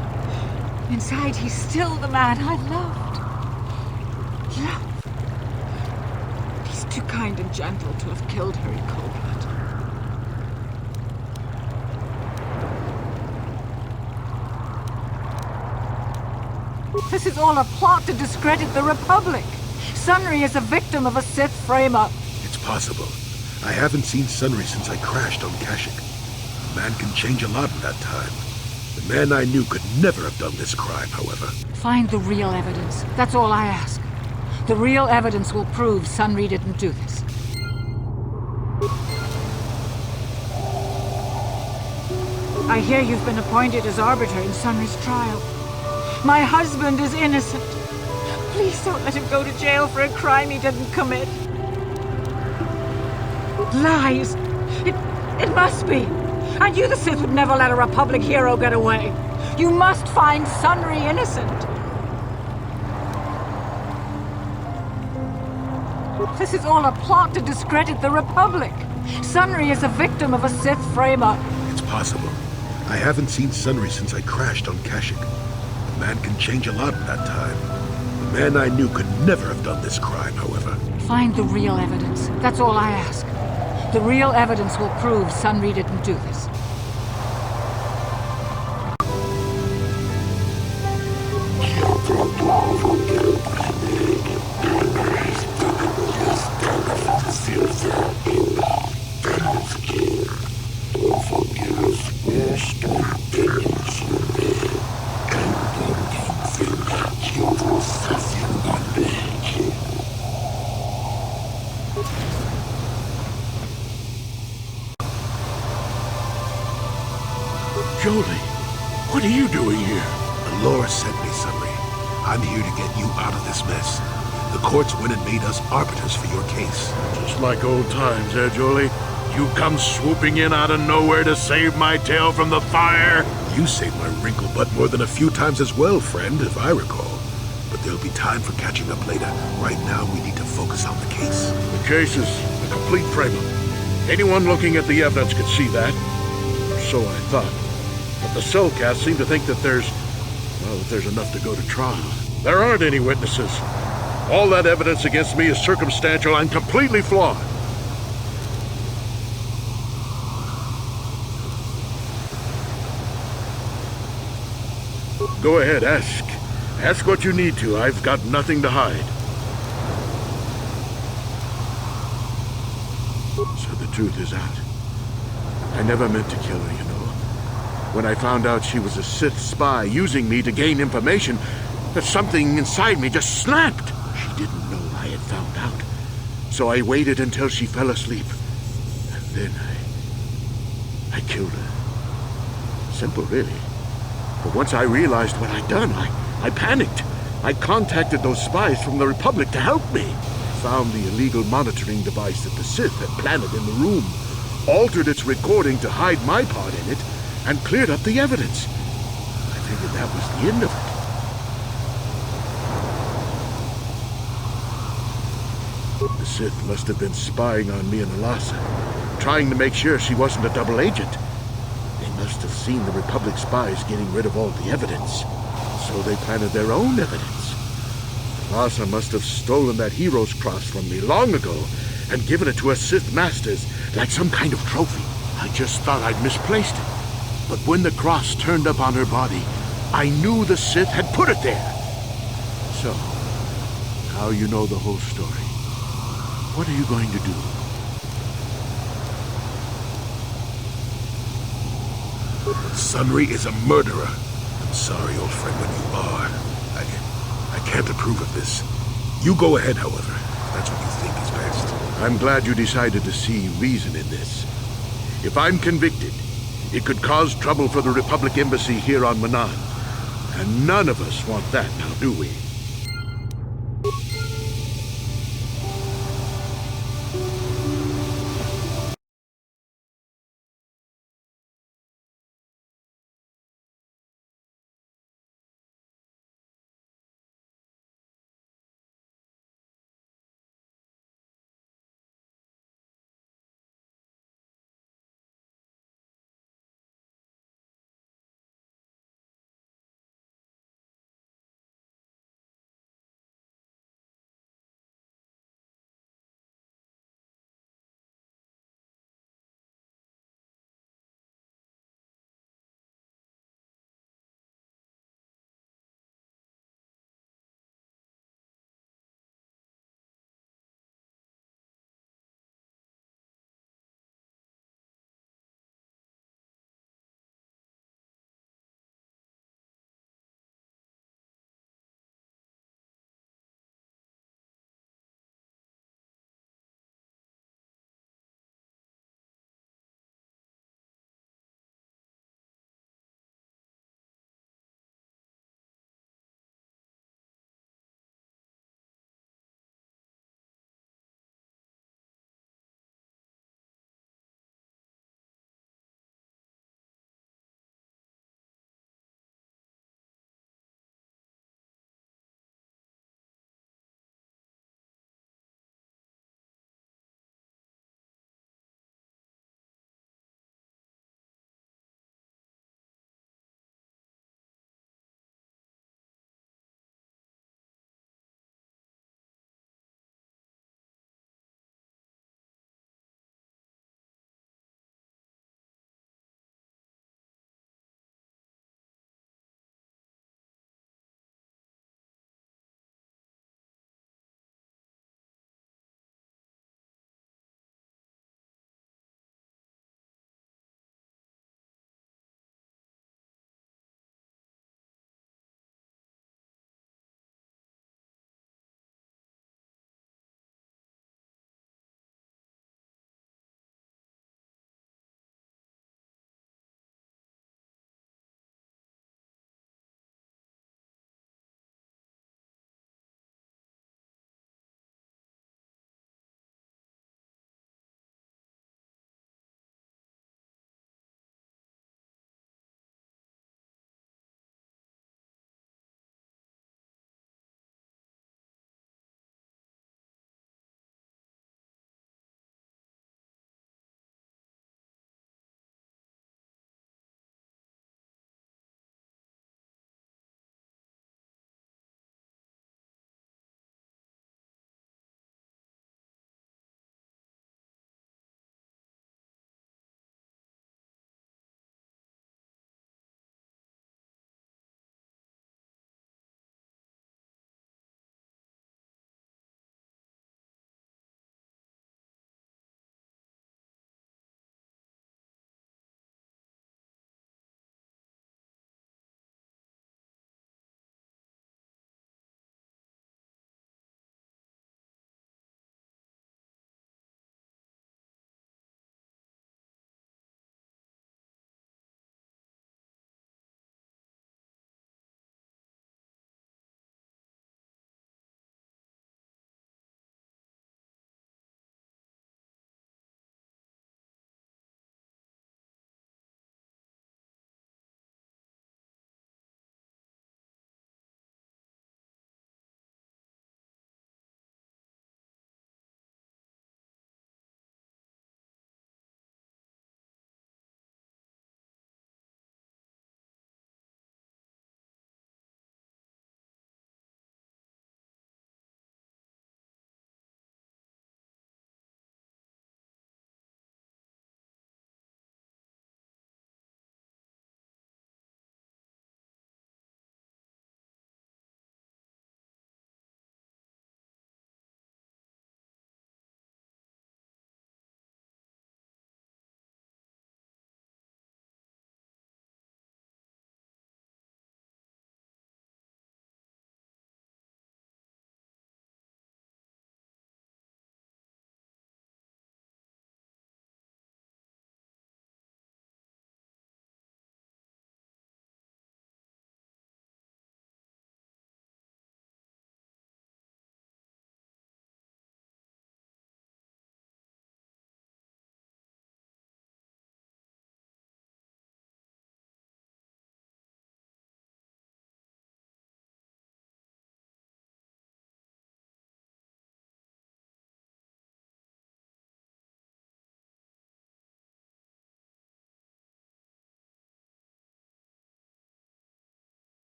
inside he's still the man I loved. He's too kind and gentle to have killed her in cold blood. This is all a plot to discredit the Republic. Sunry is a victim of a Sith frame-up. It's possible. I haven't seen Sunry since I crashed on Kashyyyk. A man can change a lot in that time. The man I knew could never have done this crime, however. Find the real evidence. That's all I ask. The real evidence will prove Sunry didn't do this. I hear you've been appointed as arbiter in Sunry's trial. My husband is innocent. Please don't let him go to jail for a crime he didn't commit. Lies! It must be! I knew the Sith would never let a Republic hero get away. You must find Sunry innocent. This is all a plot to discredit the Republic. Sunry is a victim of a Sith frame-up. It's possible. I haven't seen Sunry since I crashed on Kashyyyk. A man can change a lot in that time. The man I knew could never have done this crime, however. Find the real evidence. That's all I ask. The real evidence will prove Sunry didn't do this. Jolie, what are you doing here? Allura sent me, Sunry. I'm here to get you out of this mess. The courts went and made us arbiters for your case. Just like old times, eh, Jolie? You come swooping in out of nowhere to save my tail from the fire? You saved my wrinkle butt more than a few times as well, friend, if I recall. But there'll be time for catching up later. Right now, we need to focus on the case. The case is a complete frame-up. Anyone looking at the evidence could see that. So I thought. But the Cellcast seem to think that there's enough to go to trial. There aren't any witnesses. All that evidence against me is circumstantial and completely flawed. Go ahead, ask. Ask what you need to. I've got nothing to hide. So the truth is out. I never meant to kill her, you know. When I found out she was a Sith spy using me to gain information, that something inside me just snapped. She didn't know I had found out. So I waited until she fell asleep. And then I killed her. Simple, really. But once I realized what I'd done, I panicked. I contacted those spies from the Republic to help me. Found the illegal monitoring device that the Sith had planted in the room, altered its recording to hide my part in it, and cleared up the evidence. I figured that was the end of it. The Sith must have been spying on me and Alasa, trying to make sure she wasn't a double agent. They must have seen the Republic spies getting rid of all the evidence, so they planted their own evidence. Alasa must have stolen that hero's cross from me long ago, and given it to her Sith masters like some kind of trophy. I just thought I'd misplaced it. But when the cross turned up on her body, I knew the Sith had put it there. So, now you know the whole story. What are you going to do? Sunry is a murderer. I'm sorry, old friend, when you are. I can't approve of this. You go ahead, however. That's what you think is best. I'm glad you decided to see reason in this. If I'm convicted, it could cause trouble for the Republic Embassy here on Manaan. And none of us want that now, do we?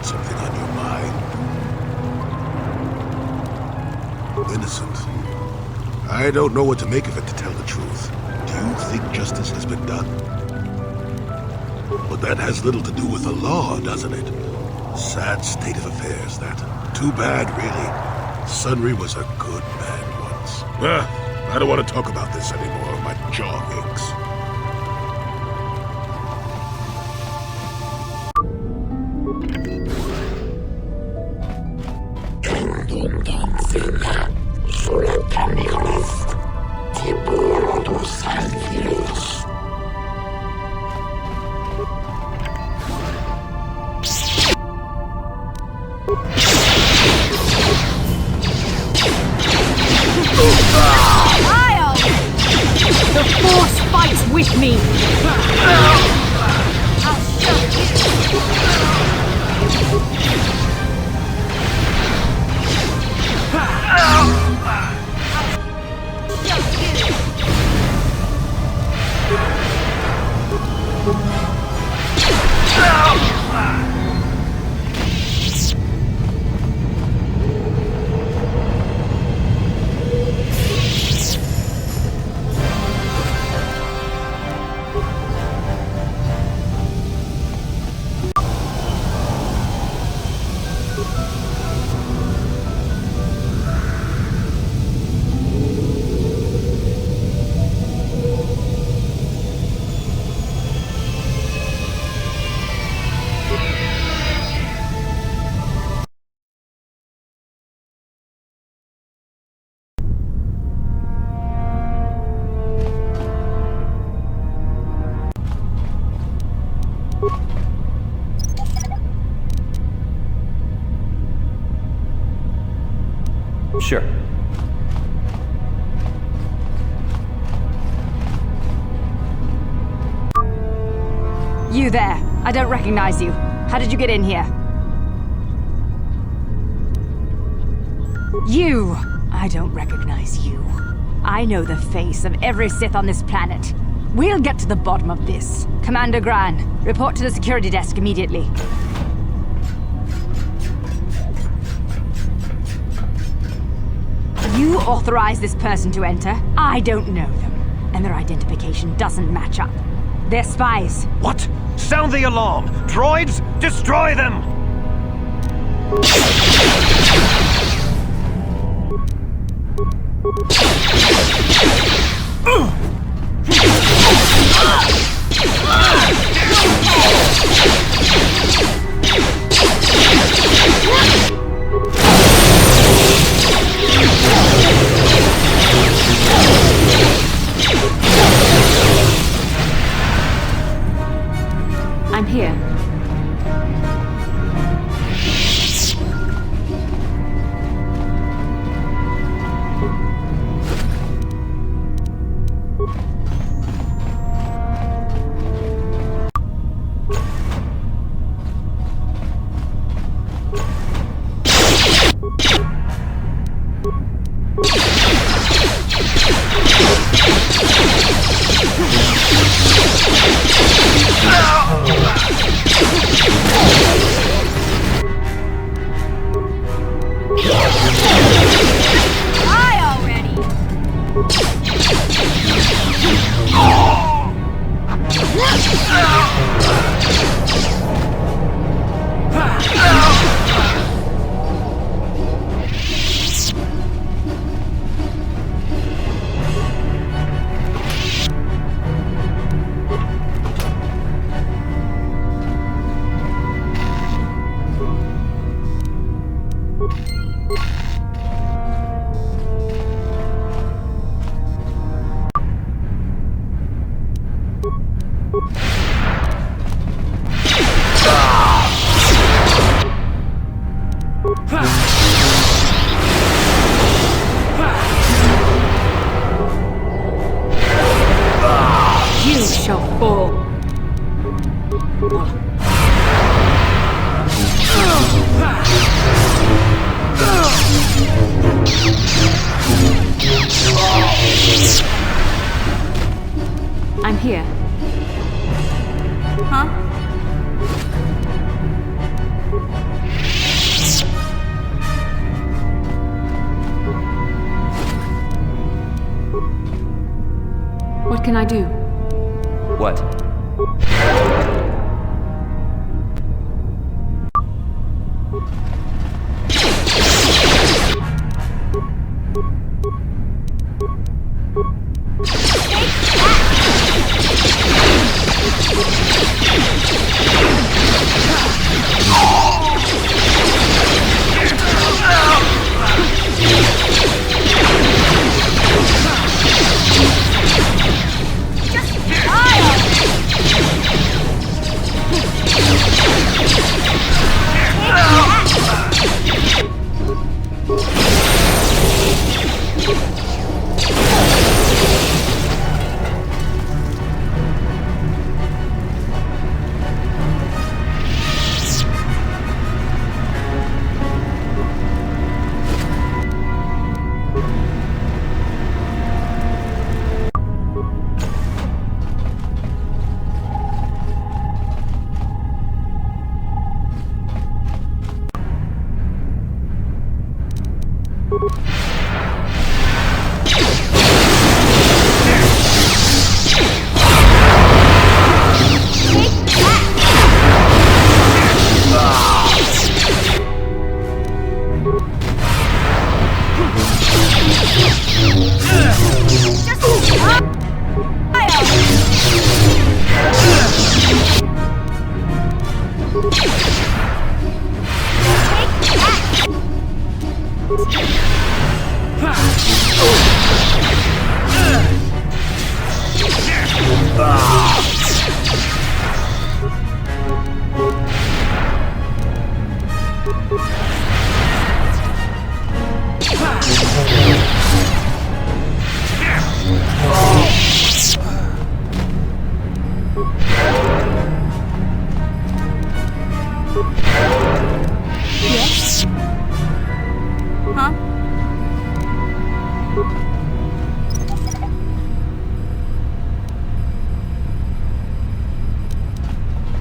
something on your mind. Innocent. I don't know what to make of it, to tell the truth. Do you think justice has been done? But that has little to do with the law, doesn't it? Sad state of affairs, that. Too bad, really. Sunry was a good man once. I don't want to talk about this anymore. My jaw aches. The Force fights with me! I'll show Sure. You there. I don't recognize you. How did you get in here? You! I don't recognize you. I know the face of every Sith on this planet. We'll get to the bottom of this. Commander Gran, report to the security desk immediately. You authorized this person to enter. I don't know them, and their identification doesn't match up. They're spies. What? Sound the alarm! Droids, destroy them! I'm here. You shall fall. I'm here. Huh? What can I do? What?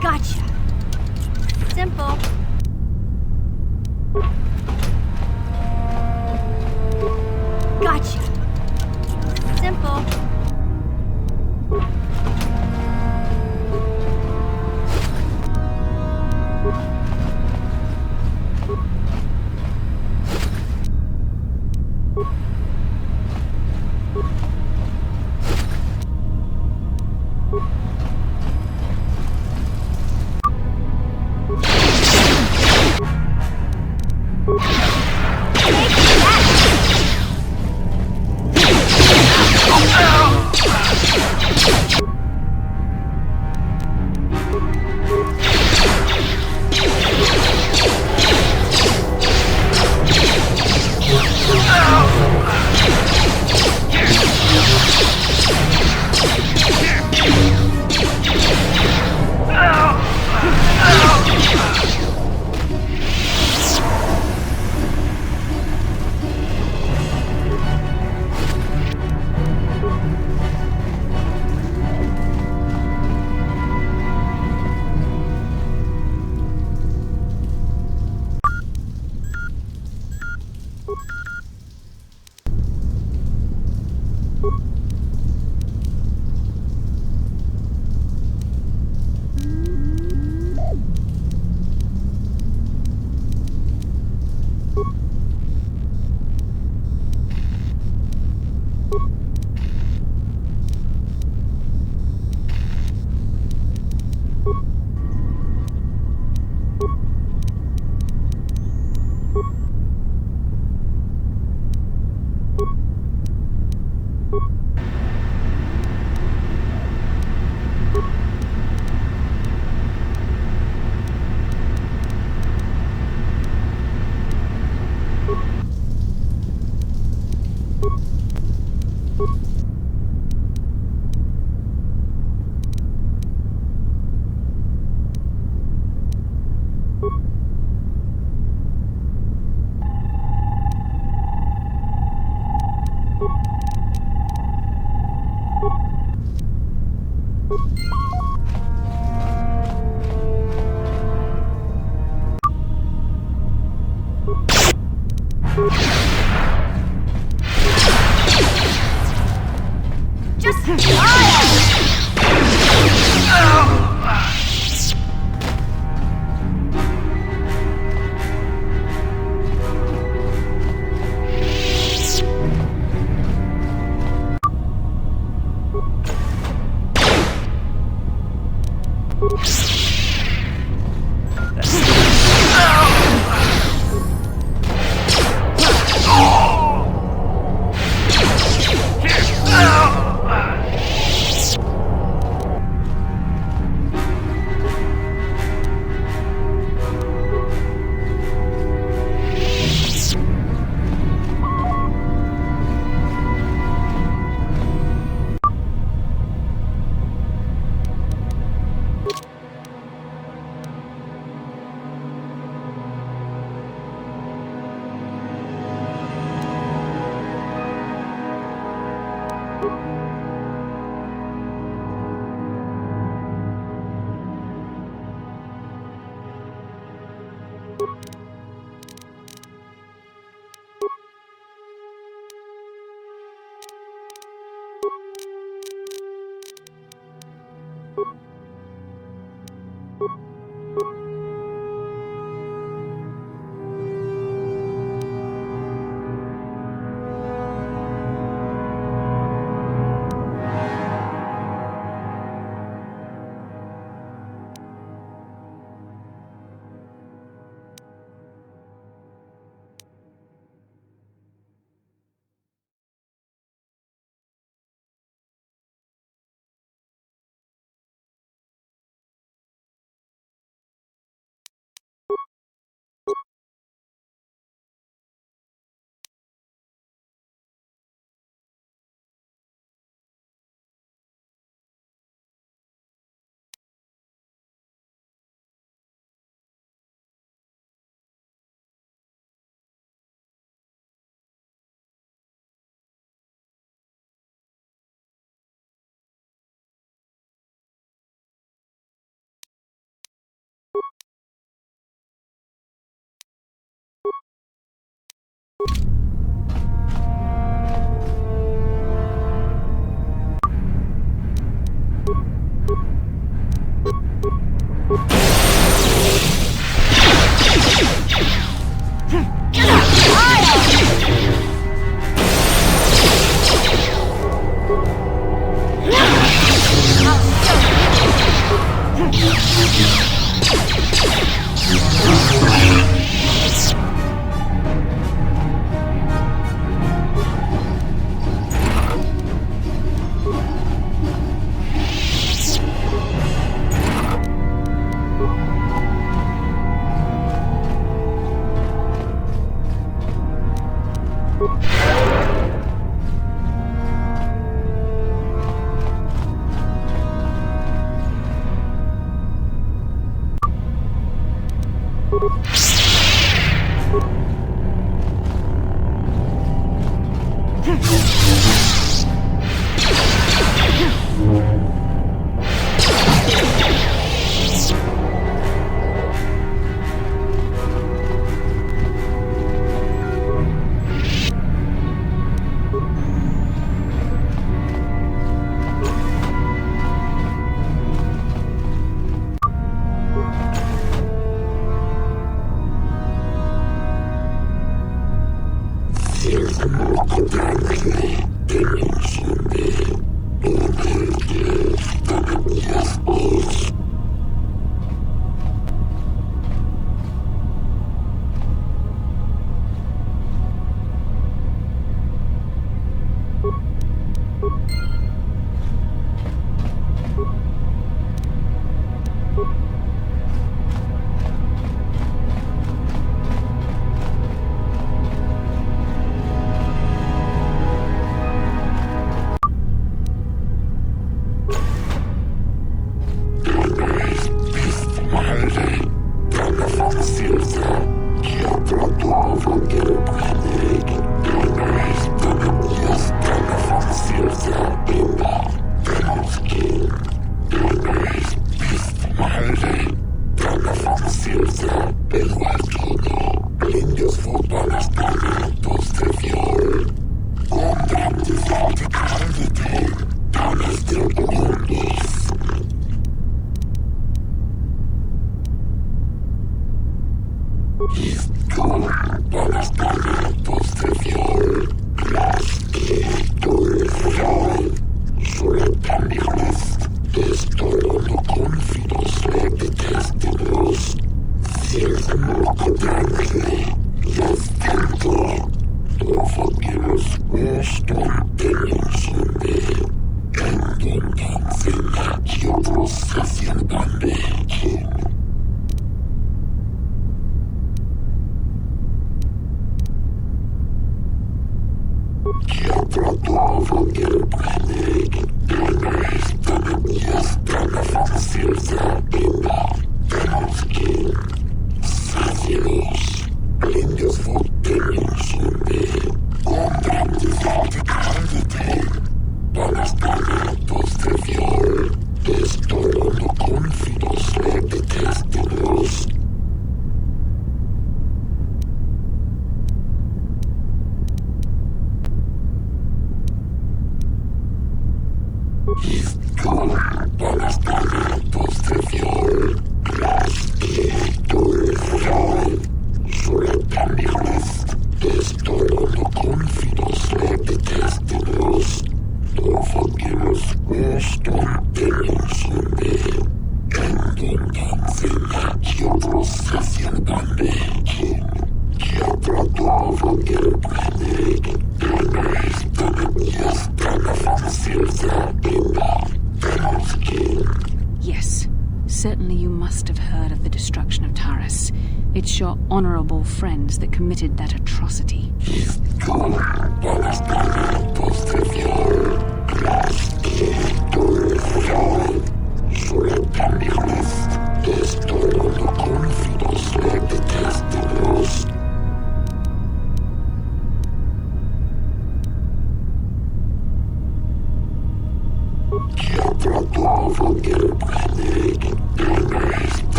Gotcha. Simple. Gotcha. Simple. Yes, certainly you must have heard of the destruction of Taris. It's your honorable friends that committed that atrocity.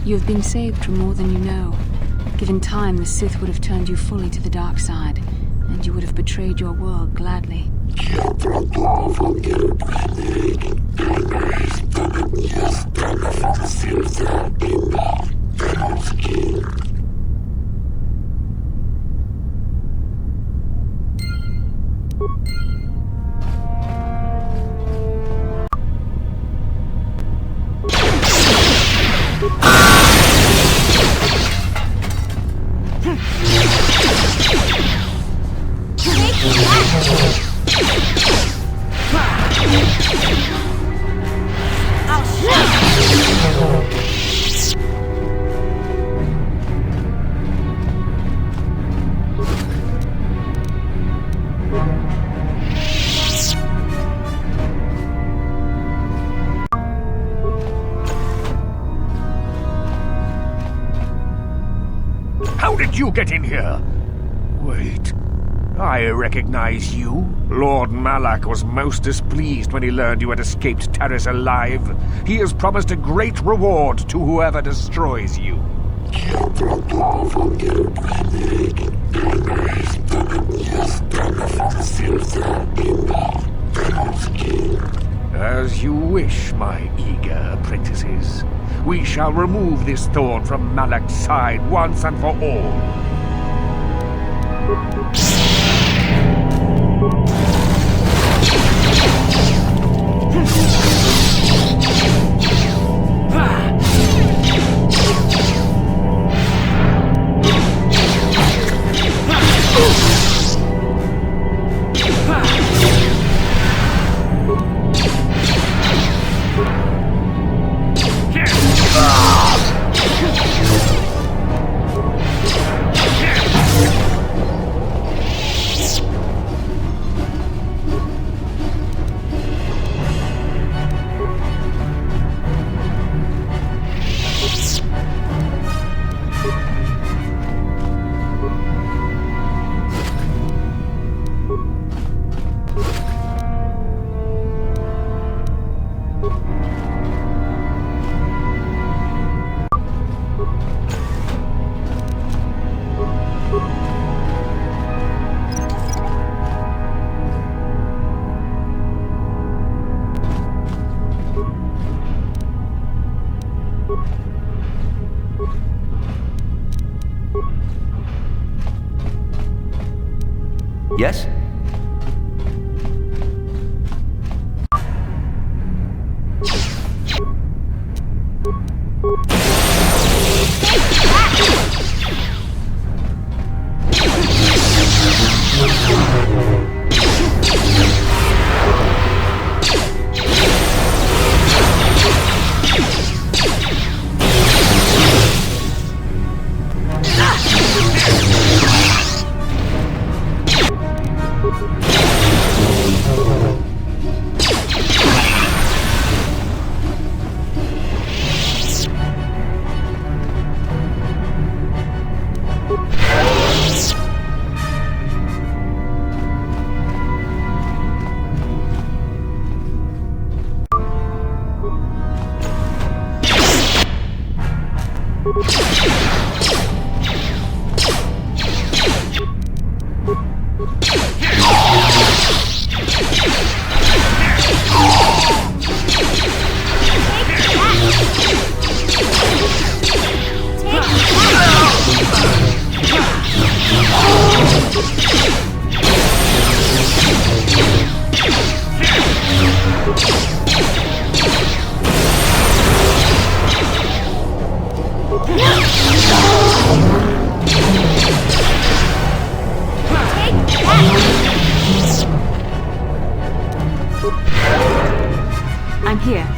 You have been saved from more than you know. Given time, the Sith would have turned you fully to the dark side, and you would have betrayed your world gladly. How did you get in here? Wait, I recognize you. Lord Malak was most displeased when he learned you had escaped Taris alive. He has promised a great reward to whoever destroys you. As you wish, my eager apprentices. We shall remove this thorn from Malak's side once and for all. Yes? I'm here.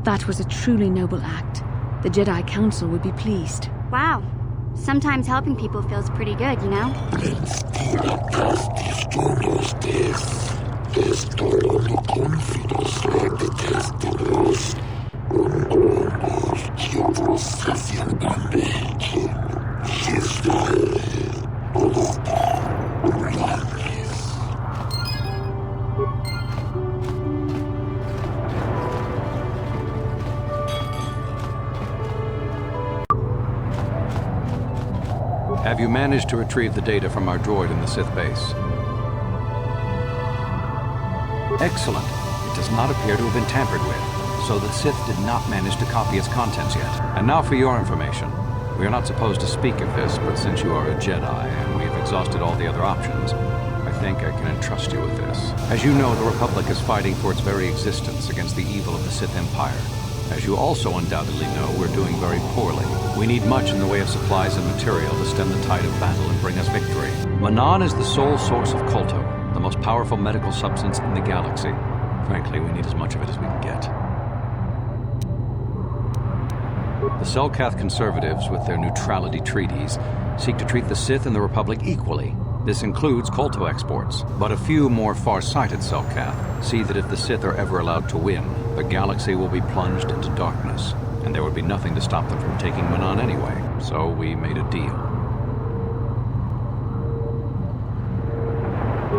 That was a truly noble act. The Jedi Council would be pleased. Wow. Sometimes helping people feels pretty good, you know? Have you managed to retrieve the data from our droid in the Sith base? Excellent. It does not appear to have been tampered with, so the Sith did not manage to copy its contents yet. And now for your information. We are not supposed to speak of this, but since you are a Jedi and we've exhausted all the other options, I think I can entrust you with this. As you know, the Republic is fighting for its very existence against the evil of the Sith Empire. As you also undoubtedly know, we're doing very poorly. We need much in the way of supplies and material to stem the tide of battle and bring us victory. Manaan is the sole source of Kolto, the most powerful medical substance in the galaxy. Frankly, we need as much of it as we can get. The Selkath conservatives, with their neutrality treaties, seek to treat the Sith and the Republic equally. This includes Kolto exports, but a few more far-sighted Selkath see that if the Sith are ever allowed to win, the galaxy will be plunged into darkness, and there would be nothing to stop them from taking Manaan anyway. So we made a deal.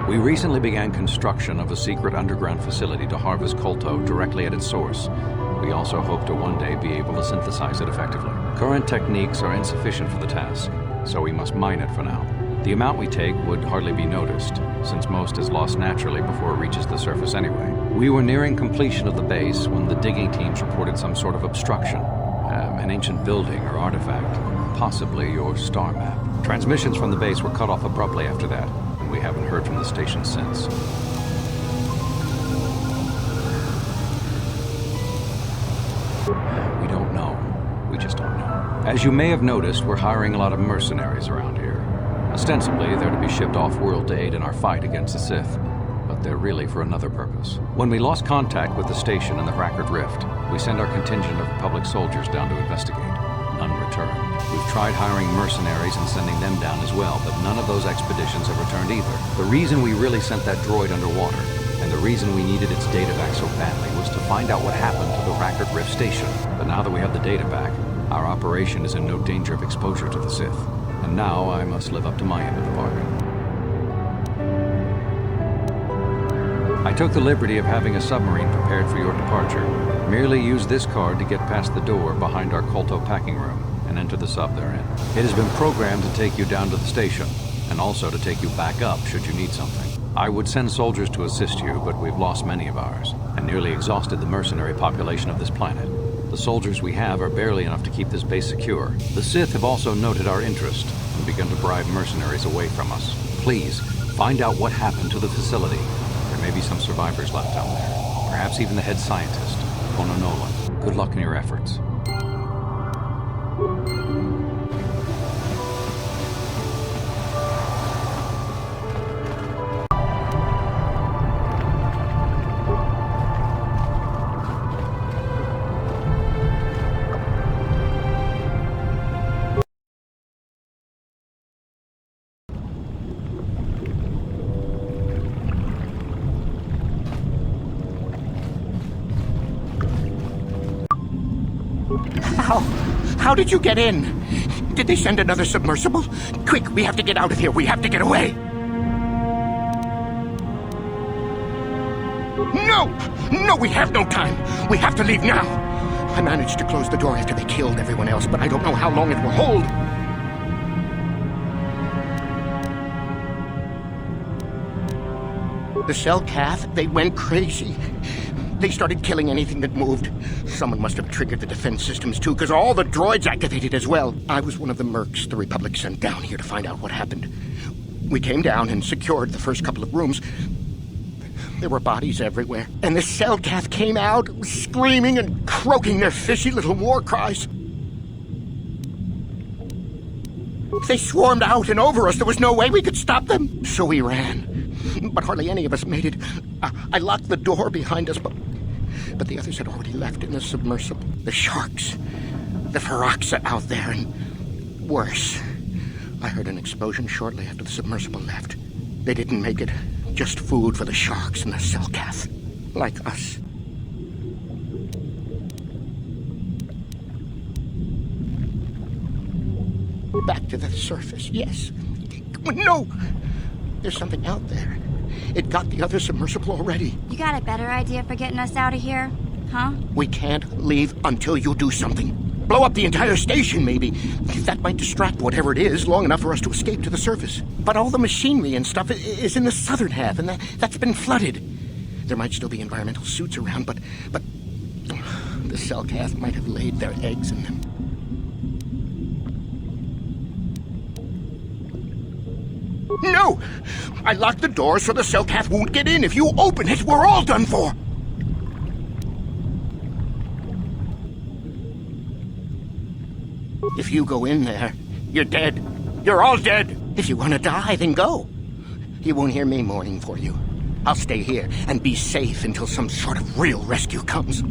We recently began construction of a secret underground facility to harvest Kolto directly at its source. We also hope to one day be able to synthesize it effectively. Current techniques are insufficient for the task, so we must mine it for now. The amount we take would hardly be noticed, since most is lost naturally before it reaches the surface anyway. We were nearing completion of the base when the digging teams reported some sort of obstruction. An ancient building or artifact, possibly your star map. Transmissions from the base were cut off abruptly after that, and we haven't heard from the station since. We don't know. We just don't know. As you may have noticed, we're hiring a lot of mercenaries around here. Ostensibly, they're to be shipped off-world to aid in our fight against the Sith, but they're really for another purpose. When we lost contact with the station in the Rackard Rift, we sent our contingent of Republic soldiers down to investigate. None returned. We've tried hiring mercenaries and sending them down as well, but none of those expeditions have returned either. The reason we really sent that droid underwater, and the reason we needed its data back so badly, was to find out what happened to the Rackard Rift station. But now that we have the data back, our operation is in no danger of exposure to the Sith. And now I must live up to my end of the bargain. I took the liberty of having a submarine prepared for your departure. Merely use this card to get past the door behind our Kolto packing room and enter the sub therein. It has been programmed to take you down to the station, and also to take you back up should you need something. I would send soldiers to assist you, but we've lost many of ours, and nearly exhausted the mercenary population of this planet. The soldiers we have are barely enough to keep this base secure. The Sith have also noted our interest and begun to bribe mercenaries away from us. Please, find out what happened to the facility. There may be some survivors left down there. Perhaps even the head scientist, Kono Nolan. Good luck in your efforts. How did you get in? Did they send another submersible? Quick, we have to get out of here. We have to get away. No! No, we have no time. We have to leave now. I managed to close the door after they killed everyone else, but I don't know how long it will hold. The cell cath, they went crazy. They started killing anything that moved. Someone must have triggered the defense systems too, because all the droids activated as well. I was one of the mercs the Republic sent down here to find out what happened. We came down and secured the first couple of rooms. There were bodies everywhere, and the cell cath came out, screaming and croaking their fishy little war cries. They swarmed out and over us. There was no way we could stop them. So we ran. But hardly any of us made it. I locked the door behind us, but the others had already left in the submersible. The sharks, the Feroxa out there, and worse. I heard an explosion shortly after the submersible left. They didn't make it. Just food for the sharks and the cell cath, like us. Back to the surface, yes. No! There's something out there. It got the other submersible already. You got a better idea for getting us out of here? Huh? We can't leave until you do something. Blow up the entire station, maybe. That might distract whatever it is long enough for us to escape to the surface. But all the machinery and stuff is in the southern half, and that's been flooded. There might still be environmental suits around, but the cell cath might have laid their eggs in them. No! I locked the door so the cell cath won't get in. If you open it, we're all done for. If you go in there, you're dead. You're all dead. If you want to die, then go. You won't hear me mourning for you. I'll stay here and be safe until some sort of real rescue comes.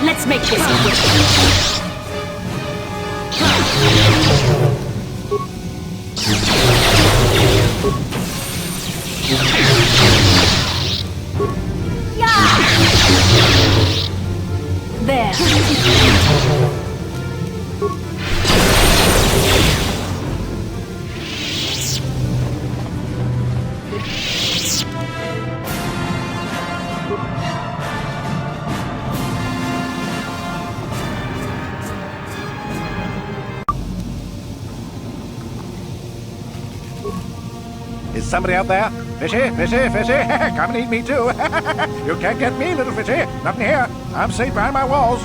Let's make this quick. There. Is somebody out there? Fishy, fishy, fishy! Come and eat me too! You can't get me, little fishy! Nothing here! I'm safe behind my walls!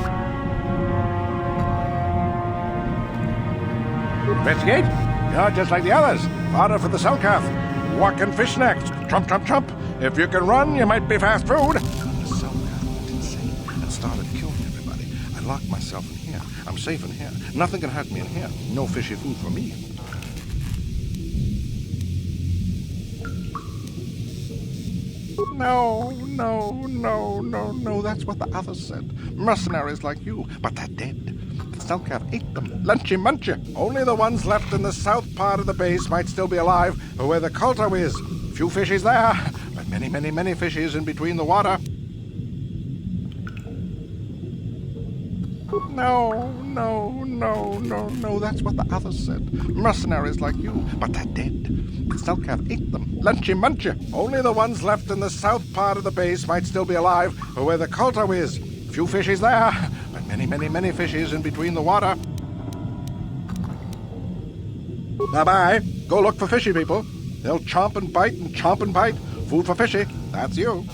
Investigate? You're just like the others. Fodder for the Selkath. Walk and fish next. Trump, trump, trump. If you can run, you might be fast food. The Selkath went insane and started killing everybody. I locked myself in here. I'm safe in here. Nothing can hurt me in here. No fishy food for me. No, no, no, no, no. That's what the others said. Mercenaries like you. But they're dead. The Selkath ate them. Lunchy munchy. Only the ones left in the south part of the base might still be alive, where the Kotor is. Few fishies there, but many, many, many fishies in between the water. No, no, no, no, no. That's what the others said. Mercenaries like you. But they're dead. The Selkath ate them. Lunchy munchy. Only the ones left in the south part of the base might still be alive, where the Kotor is. Few fishies there, but many, many, many fishies in between the water. Bye-bye. Go look for fishy people. They'll chomp and bite and chomp and bite. Food for fishy. That's you.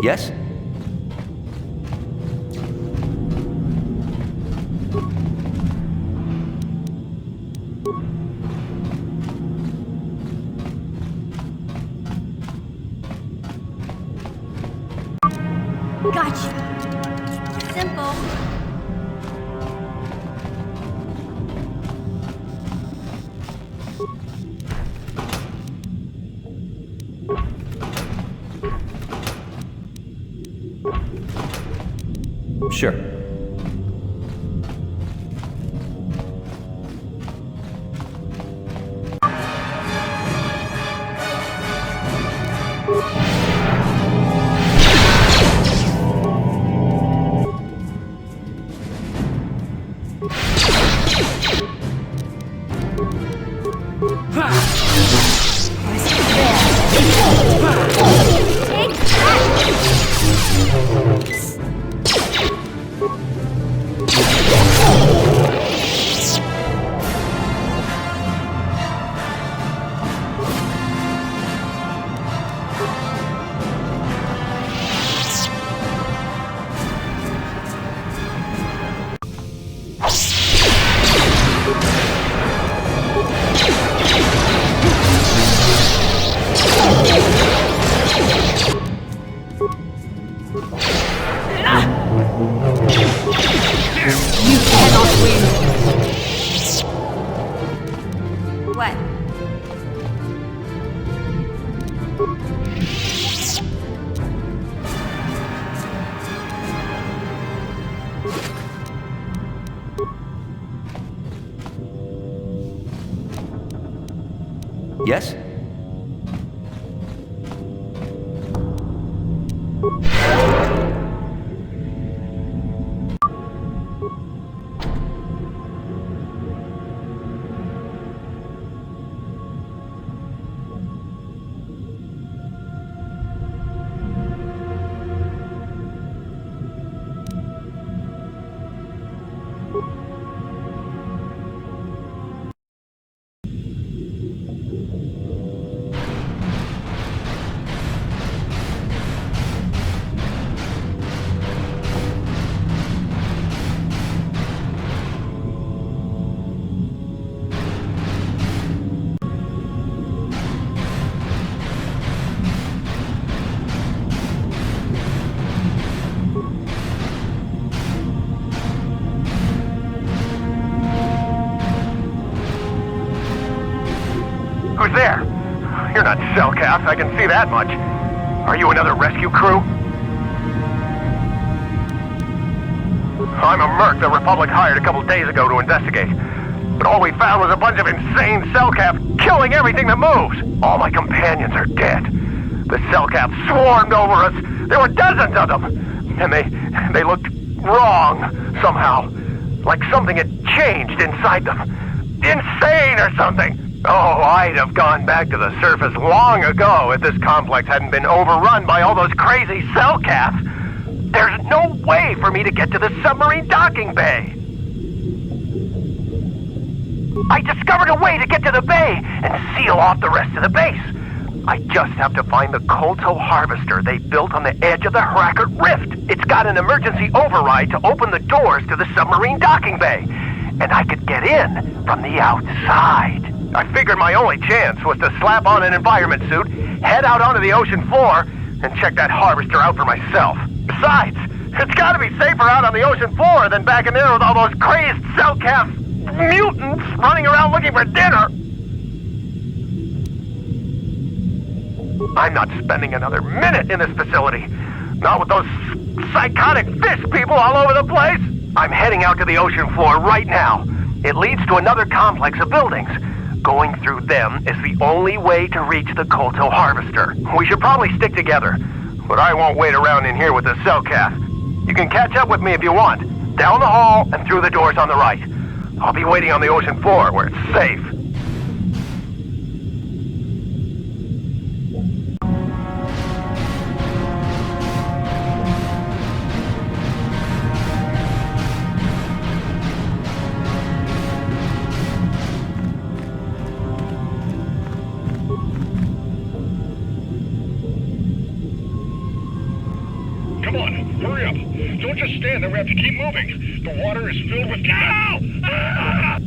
Yes? Gotcha. Simple. Sure. What? Yes? Who's there? You're not Cellcath, I can see that much. Are you another rescue crew? I'm a merc the Republic hired a couple days ago to investigate. But all we found was a bunch of insane Cellcath killing everything that moves. All my companions are dead. The Cellcath swarmed over us. There were dozens of them. And they looked wrong, somehow. Like something had changed inside them. Insane or something. Oh, I'd have gone back to the surface long ago if this complex hadn't been overrun by all those crazy Cellcaths. There's no way for me to get to the submarine docking bay. I discovered a way to get to the bay and seal off the rest of the base. I just have to find the Koto harvester they built on the edge of the Harakert Rift. It's got an emergency override to open the doors to the submarine docking bay. And I could get in from the outside. I figured my only chance was to slap on an environment suit, head out onto the ocean floor, and check that harvester out for myself. Besides, it's gotta be safer out on the ocean floor than back in there with all those crazed Cellcath mutants running around looking for dinner. I'm not spending another minute in this facility. Not with those psychotic fish people all over the place. I'm heading out to the ocean floor right now. It leads to another complex of buildings. Going through them is the only way to reach the Koto harvester. We should probably stick together, but I won't wait around in here with the Cellcath. You can catch up with me if you want. Down the hall and through the doors on the right. I'll be waiting on the ocean floor where it's safe. Come on, hurry up. Don't just stand there, we have to keep moving. The water is filled with... Ow! Ah!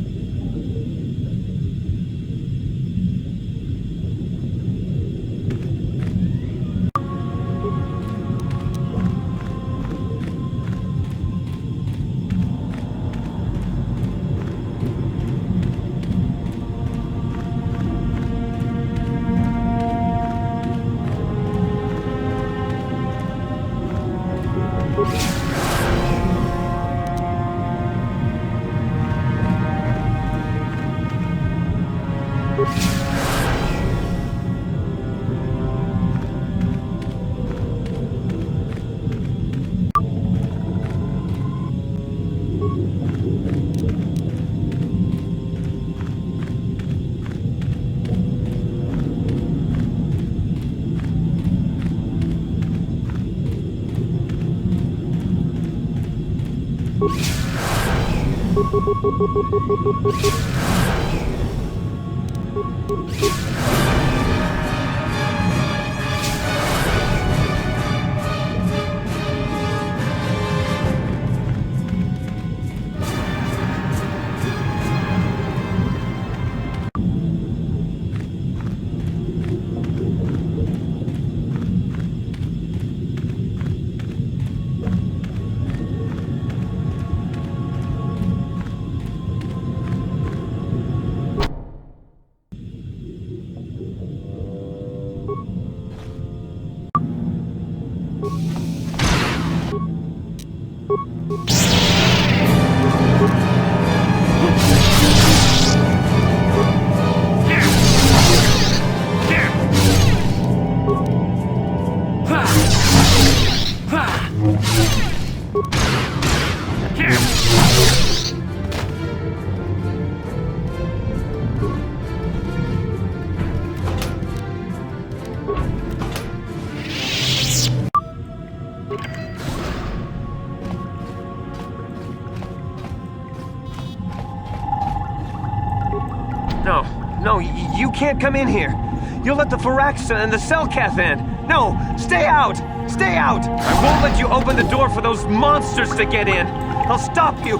No, you can't come in here. You'll let the Firaxa and the Selkath in. No, stay out! Stay out! I won't let you open the door for those monsters to get in. I'll stop you.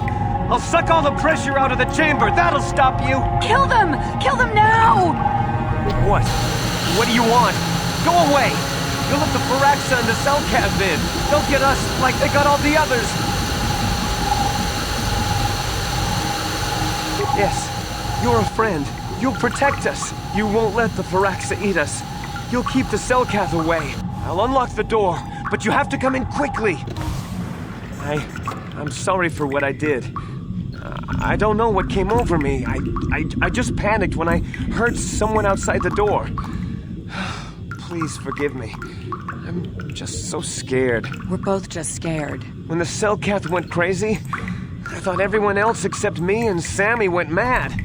I'll suck all the pressure out of the chamber. That'll stop you. Kill them! Kill them now! What? What do you want? Go away! You'll let the Firaxa and the Selkath in. They'll get us like they got all the others. Yes, you're a friend. You'll protect us. You won't let the Firaxa eat us. You'll keep the Selkath away. I'll unlock the door, but you have to come in quickly. I'm sorry for what I did. I don't know what came over me. I just panicked when I heard someone outside the door. Please forgive me. I'm just so scared. We're both just scared. When the Selkath went crazy, I thought everyone else except me and Sammy went mad.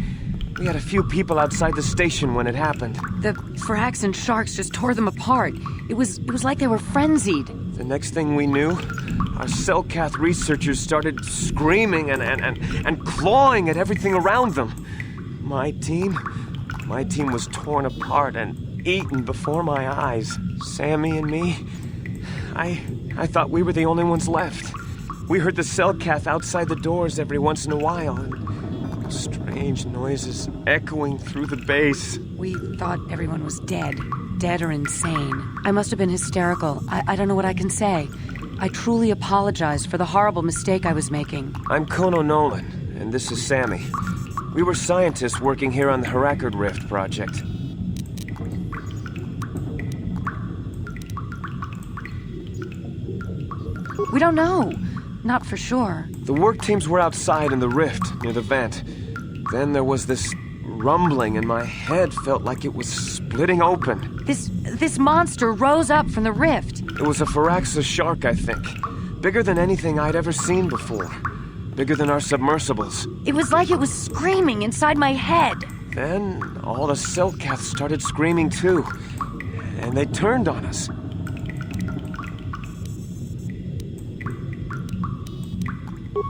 We had a few people outside the station when it happened. The Frax and Sharks just tore them apart. It was like they were frenzied. The next thing we knew, our Selkath researchers started screaming and clawing at everything around them. My team was torn apart and eaten before my eyes. Sammy and me, I thought we were the only ones left. We heard the Selkath outside the doors every once in a while, and strange noises echoing through the base. We thought everyone was dead or insane. I must have been hysterical. I don't know what I can say. I truly apologize for the horrible mistake I was making. I'm Kono Nolan, and this is Sammy. We were scientists working here on the Harakard Rift project. We don't know. Not for sure. The work teams were outside in the rift, near the vent. Then there was this rumbling, and my head felt like it was splitting open. This monster rose up from the rift. It was a Firaxa shark, I think. Bigger than anything I'd ever seen before. Bigger than our submersibles. It was like it was screaming inside my head. Then all the Selkath started screaming too. And they turned on us.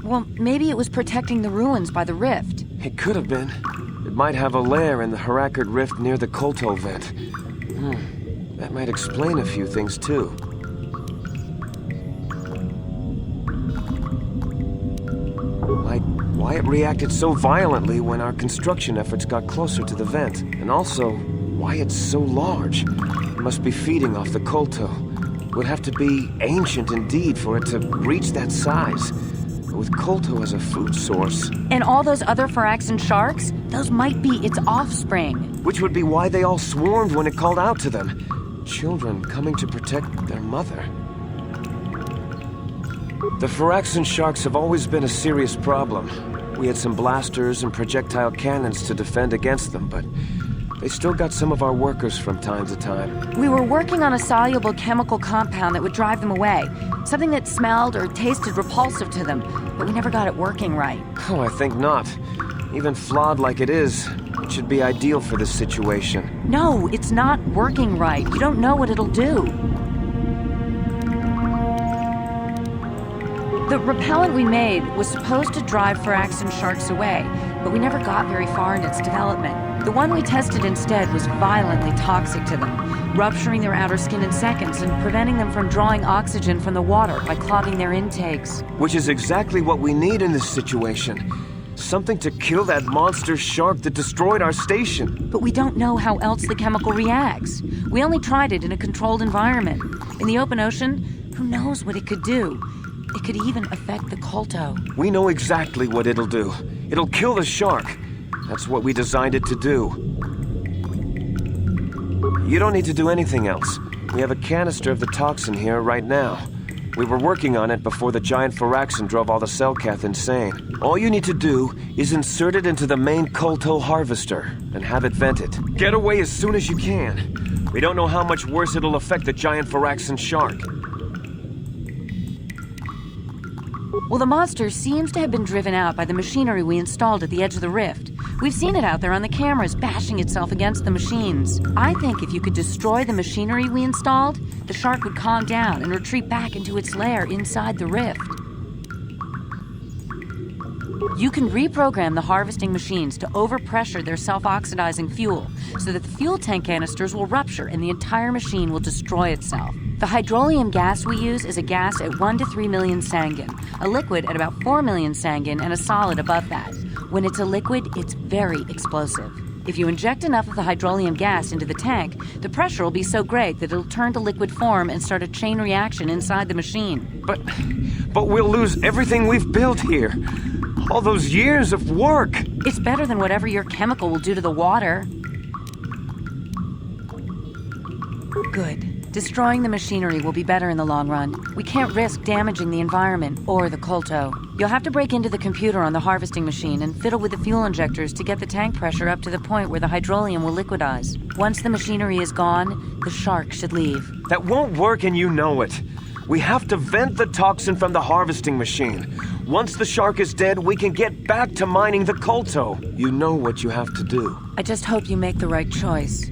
Well, maybe it was protecting the ruins by the rift. It could have been. It might have a lair in the Harakard Rift near the Koto vent. That might explain a few things, too. Like why it reacted so violently when our construction efforts got closer to the vent. And also, why it's so large. It must be feeding off the Koto. Would have to be ancient indeed for it to reach that size. With Koto as a food source. And all those other Firaxan sharks? Those might be its offspring. Which would be why they all swarmed when it called out to them. Children coming to protect their mother. The Firaxan sharks have always been a serious problem. We had some blasters and projectile cannons to defend against them, but they still got some of our workers from time to time. We were working on a soluble chemical compound that would drive them away. Something that smelled or tasted repulsive to them, but we never got it working right. Oh, I think not. Even flawed like it is, it should be ideal for this situation. No, it's not working right. You don't know what it'll do. The repellent we made was supposed to drive Firaxan sharks away, but we never got very far in its development. The one we tested instead was violently toxic to them, rupturing their outer skin in seconds and preventing them from drawing oxygen from the water by clogging their intakes. Which is exactly what we need in this situation. Something to kill that monster shark that destroyed our station. But we don't know how else the chemical reacts. We only tried it in a controlled environment. In the open ocean, who knows what it could do? It could even affect the Kolto. We know exactly what it'll do. It'll kill the shark. That's what we designed it to do. You don't need to do anything else. We have a canister of the toxin here right now. We were working on it before the giant Firaxan drove all the Selkath insane. All you need to do is insert it into the main Kolto harvester and have it vented. Get away as soon as you can. We don't know how much worse it'll affect the giant Firaxan shark. Well, the monster seems to have been driven out by the machinery we installed at the edge of the rift. We've seen it out there on the cameras, bashing itself against the machines. I think if you could destroy the machinery we installed, the shark would calm down and retreat back into its lair inside the rift. You can reprogram the harvesting machines to overpressure their self-oxidizing fuel so that the fuel tank canisters will rupture and the entire machine will destroy itself. The hydrolium gas we use is a gas at 1 to 3 million Sangin, a liquid at about 4 million Sangin, and a solid above that. When it's a liquid, it's very explosive. If you inject enough of the hydrolium gas into the tank, the pressure will be so great that it'll turn to liquid form and start a chain reaction inside the machine. But we'll lose everything we've built here. All those years of work. It's better than whatever your chemical will do to the water. Good. Destroying the machinery will be better in the long run. We can't risk damaging the environment or the Kolto. You'll have to break into the computer on the harvesting machine and fiddle with the fuel injectors to get the tank pressure up to the point where the hydrolium will liquidize. Once the machinery is gone, the shark should leave. That won't work and you know it. We have to vent the toxin from the harvesting machine. Once the shark is dead, we can get back to mining the Kolto. You know what you have to do. I just hope you make the right choice.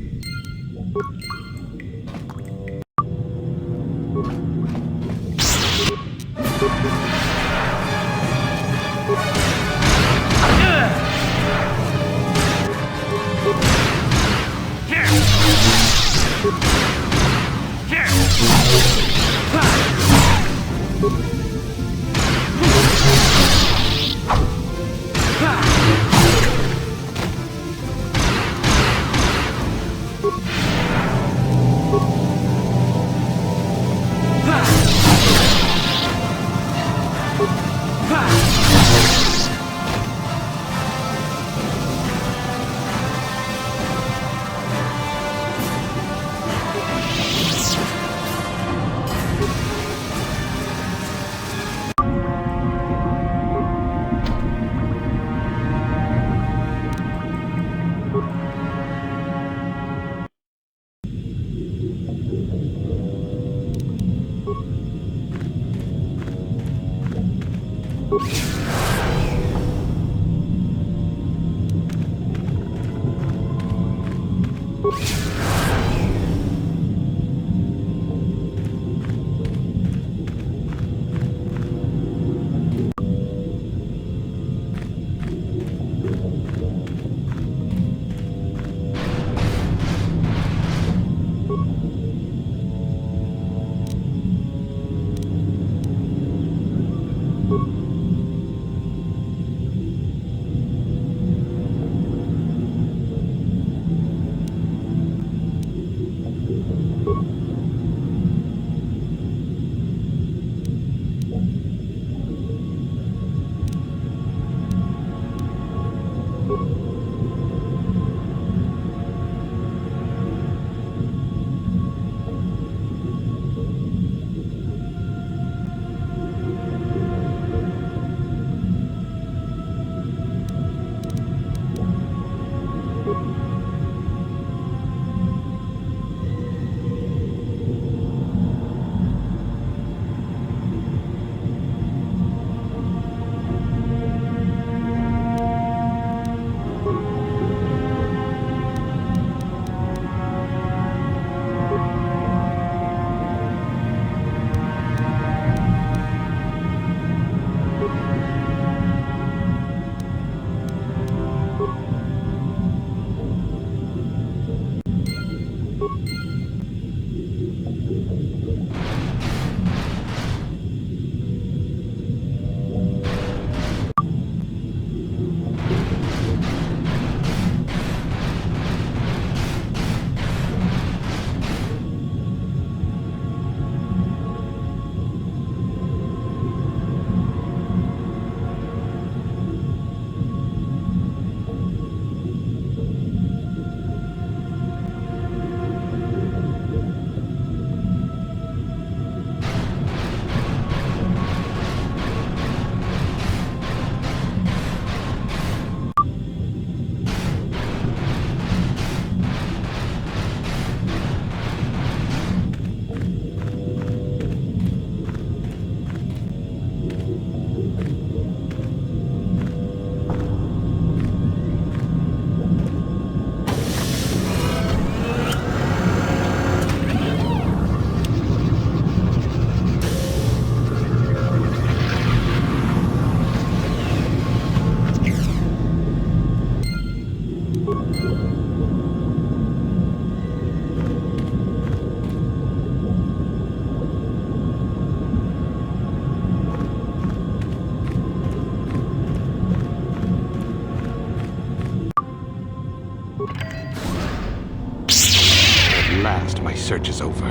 search is over.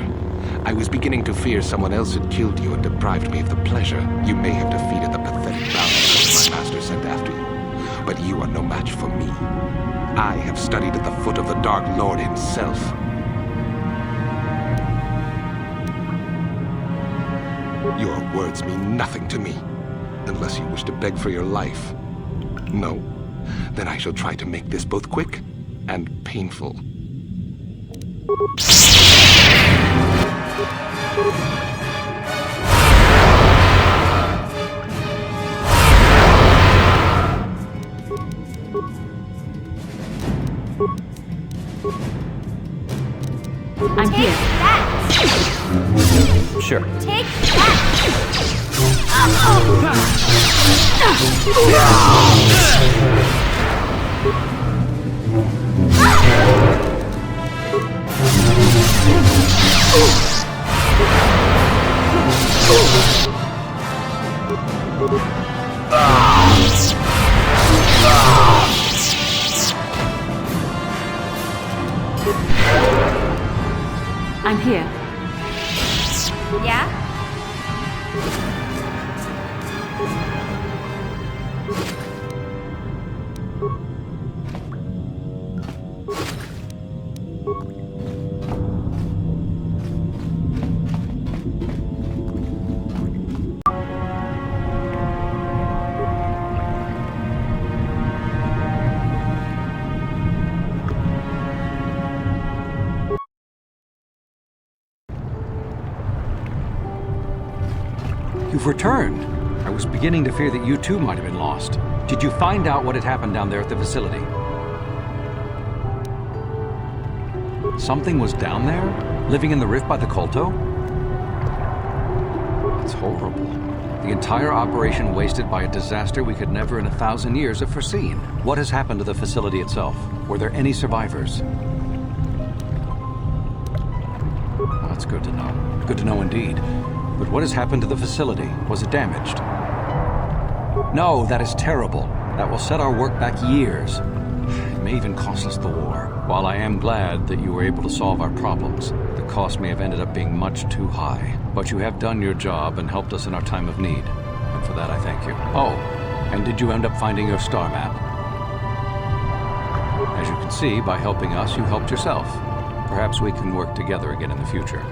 I was beginning to fear someone else had killed you and deprived me of the pleasure you may have defeated the pathetic bounty my master sent after you. But you are no match for me. I have studied at the foot of the Dark Lord himself. Your words mean nothing to me, unless you wish to beg for your life. No, then I shall try to make this both quick and painful. I'm here. Sure. Take that! I'm here. Yeah? You've returned. I was beginning to fear that you too might have been lost. Did you find out what had happened down there at the facility? Something was down there? Living in the rift by the Kolto? It's horrible. The entire operation wasted by a disaster we could never in 1,000 years have foreseen. What has happened to the facility itself? Were there any survivors? Oh, that's good to know. Good to know indeed. But what has happened to the facility? Was it damaged? No, that is terrible. That will set our work back years. It may even cost us the war. While I am glad that you were able to solve our problems, the cost may have ended up being much too high. But you have done your job and helped us in our time of need. And for that I thank you. Oh, and did you end up finding your star map? As you can see, by helping us, you helped yourself. Perhaps we can work together again in the future.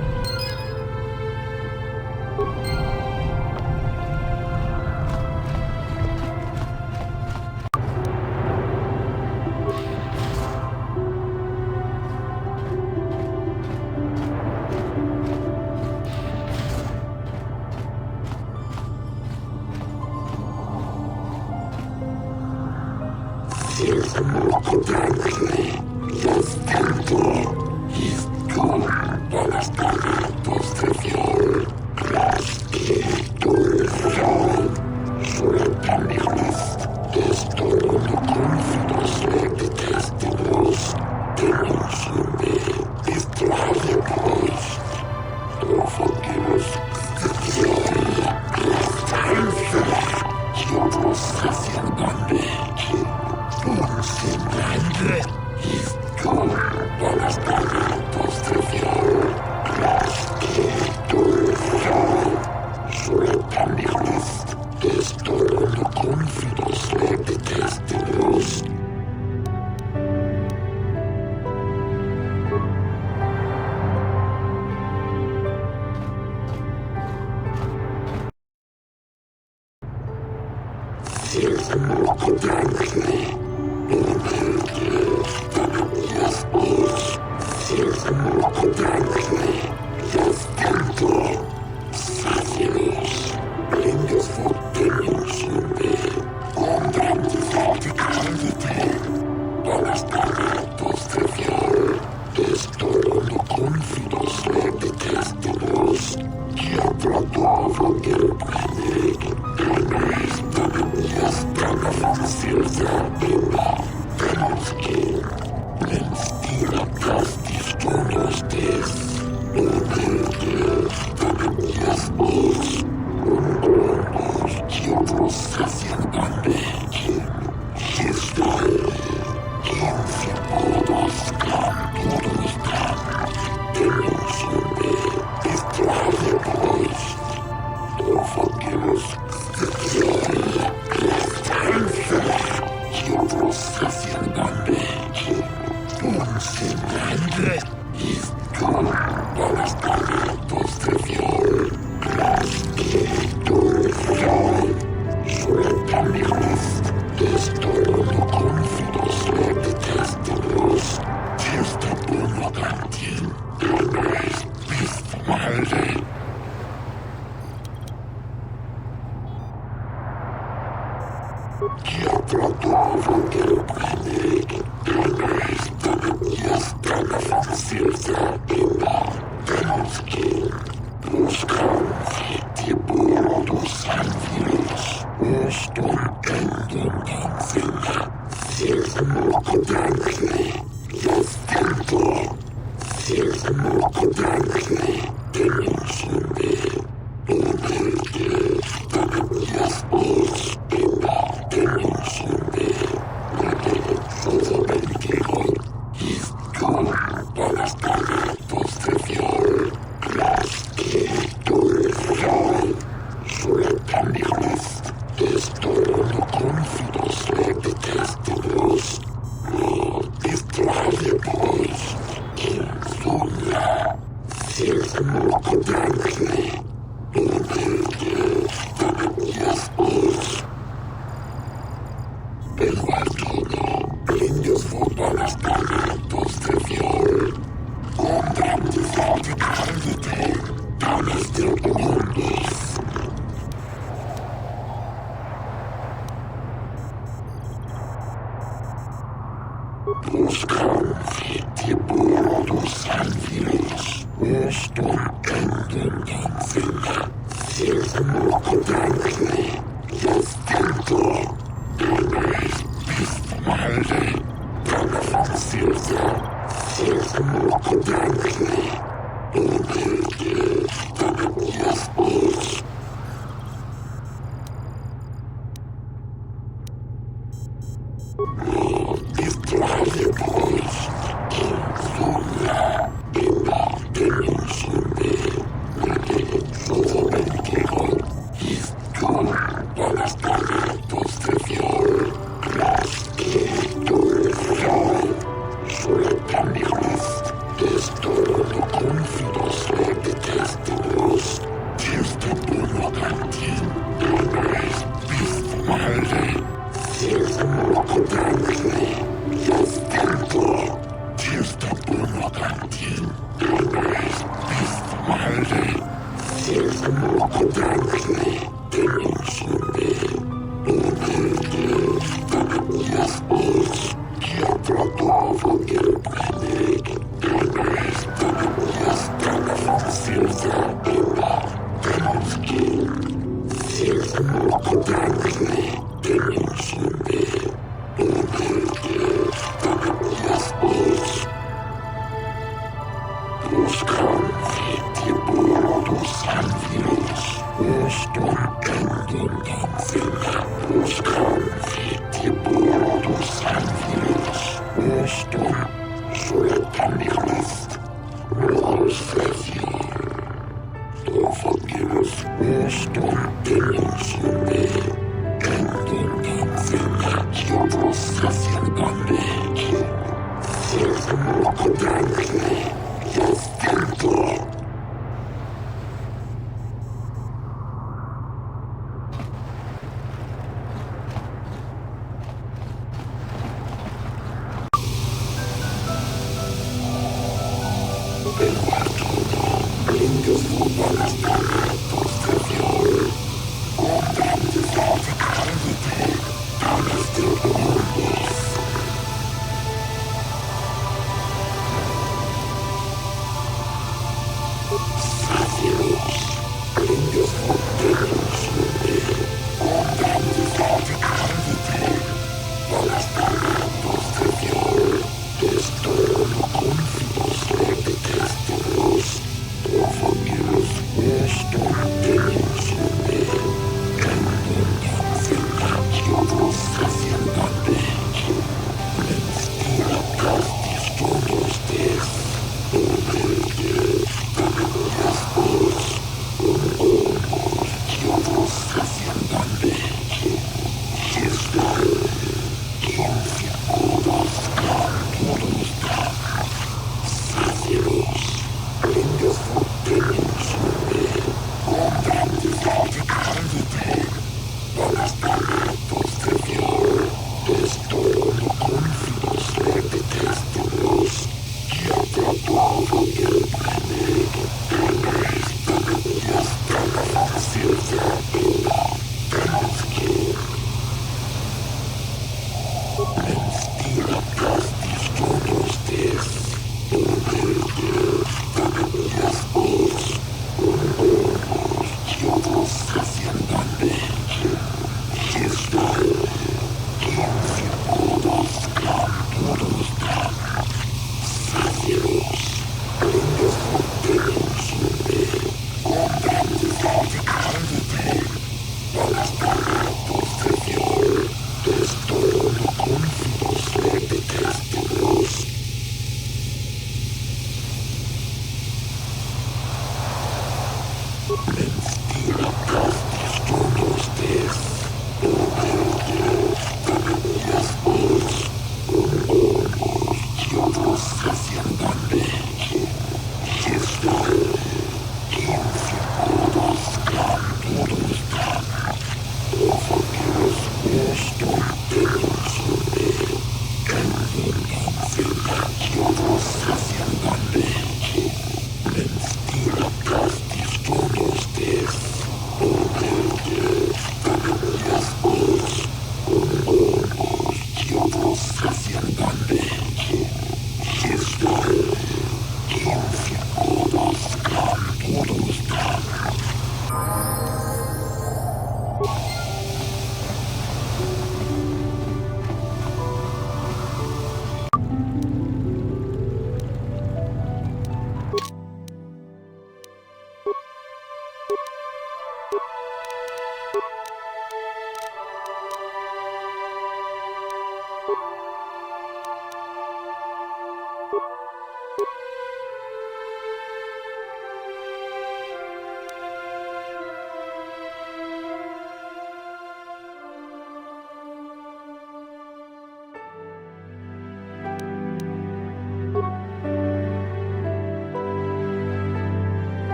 Yes,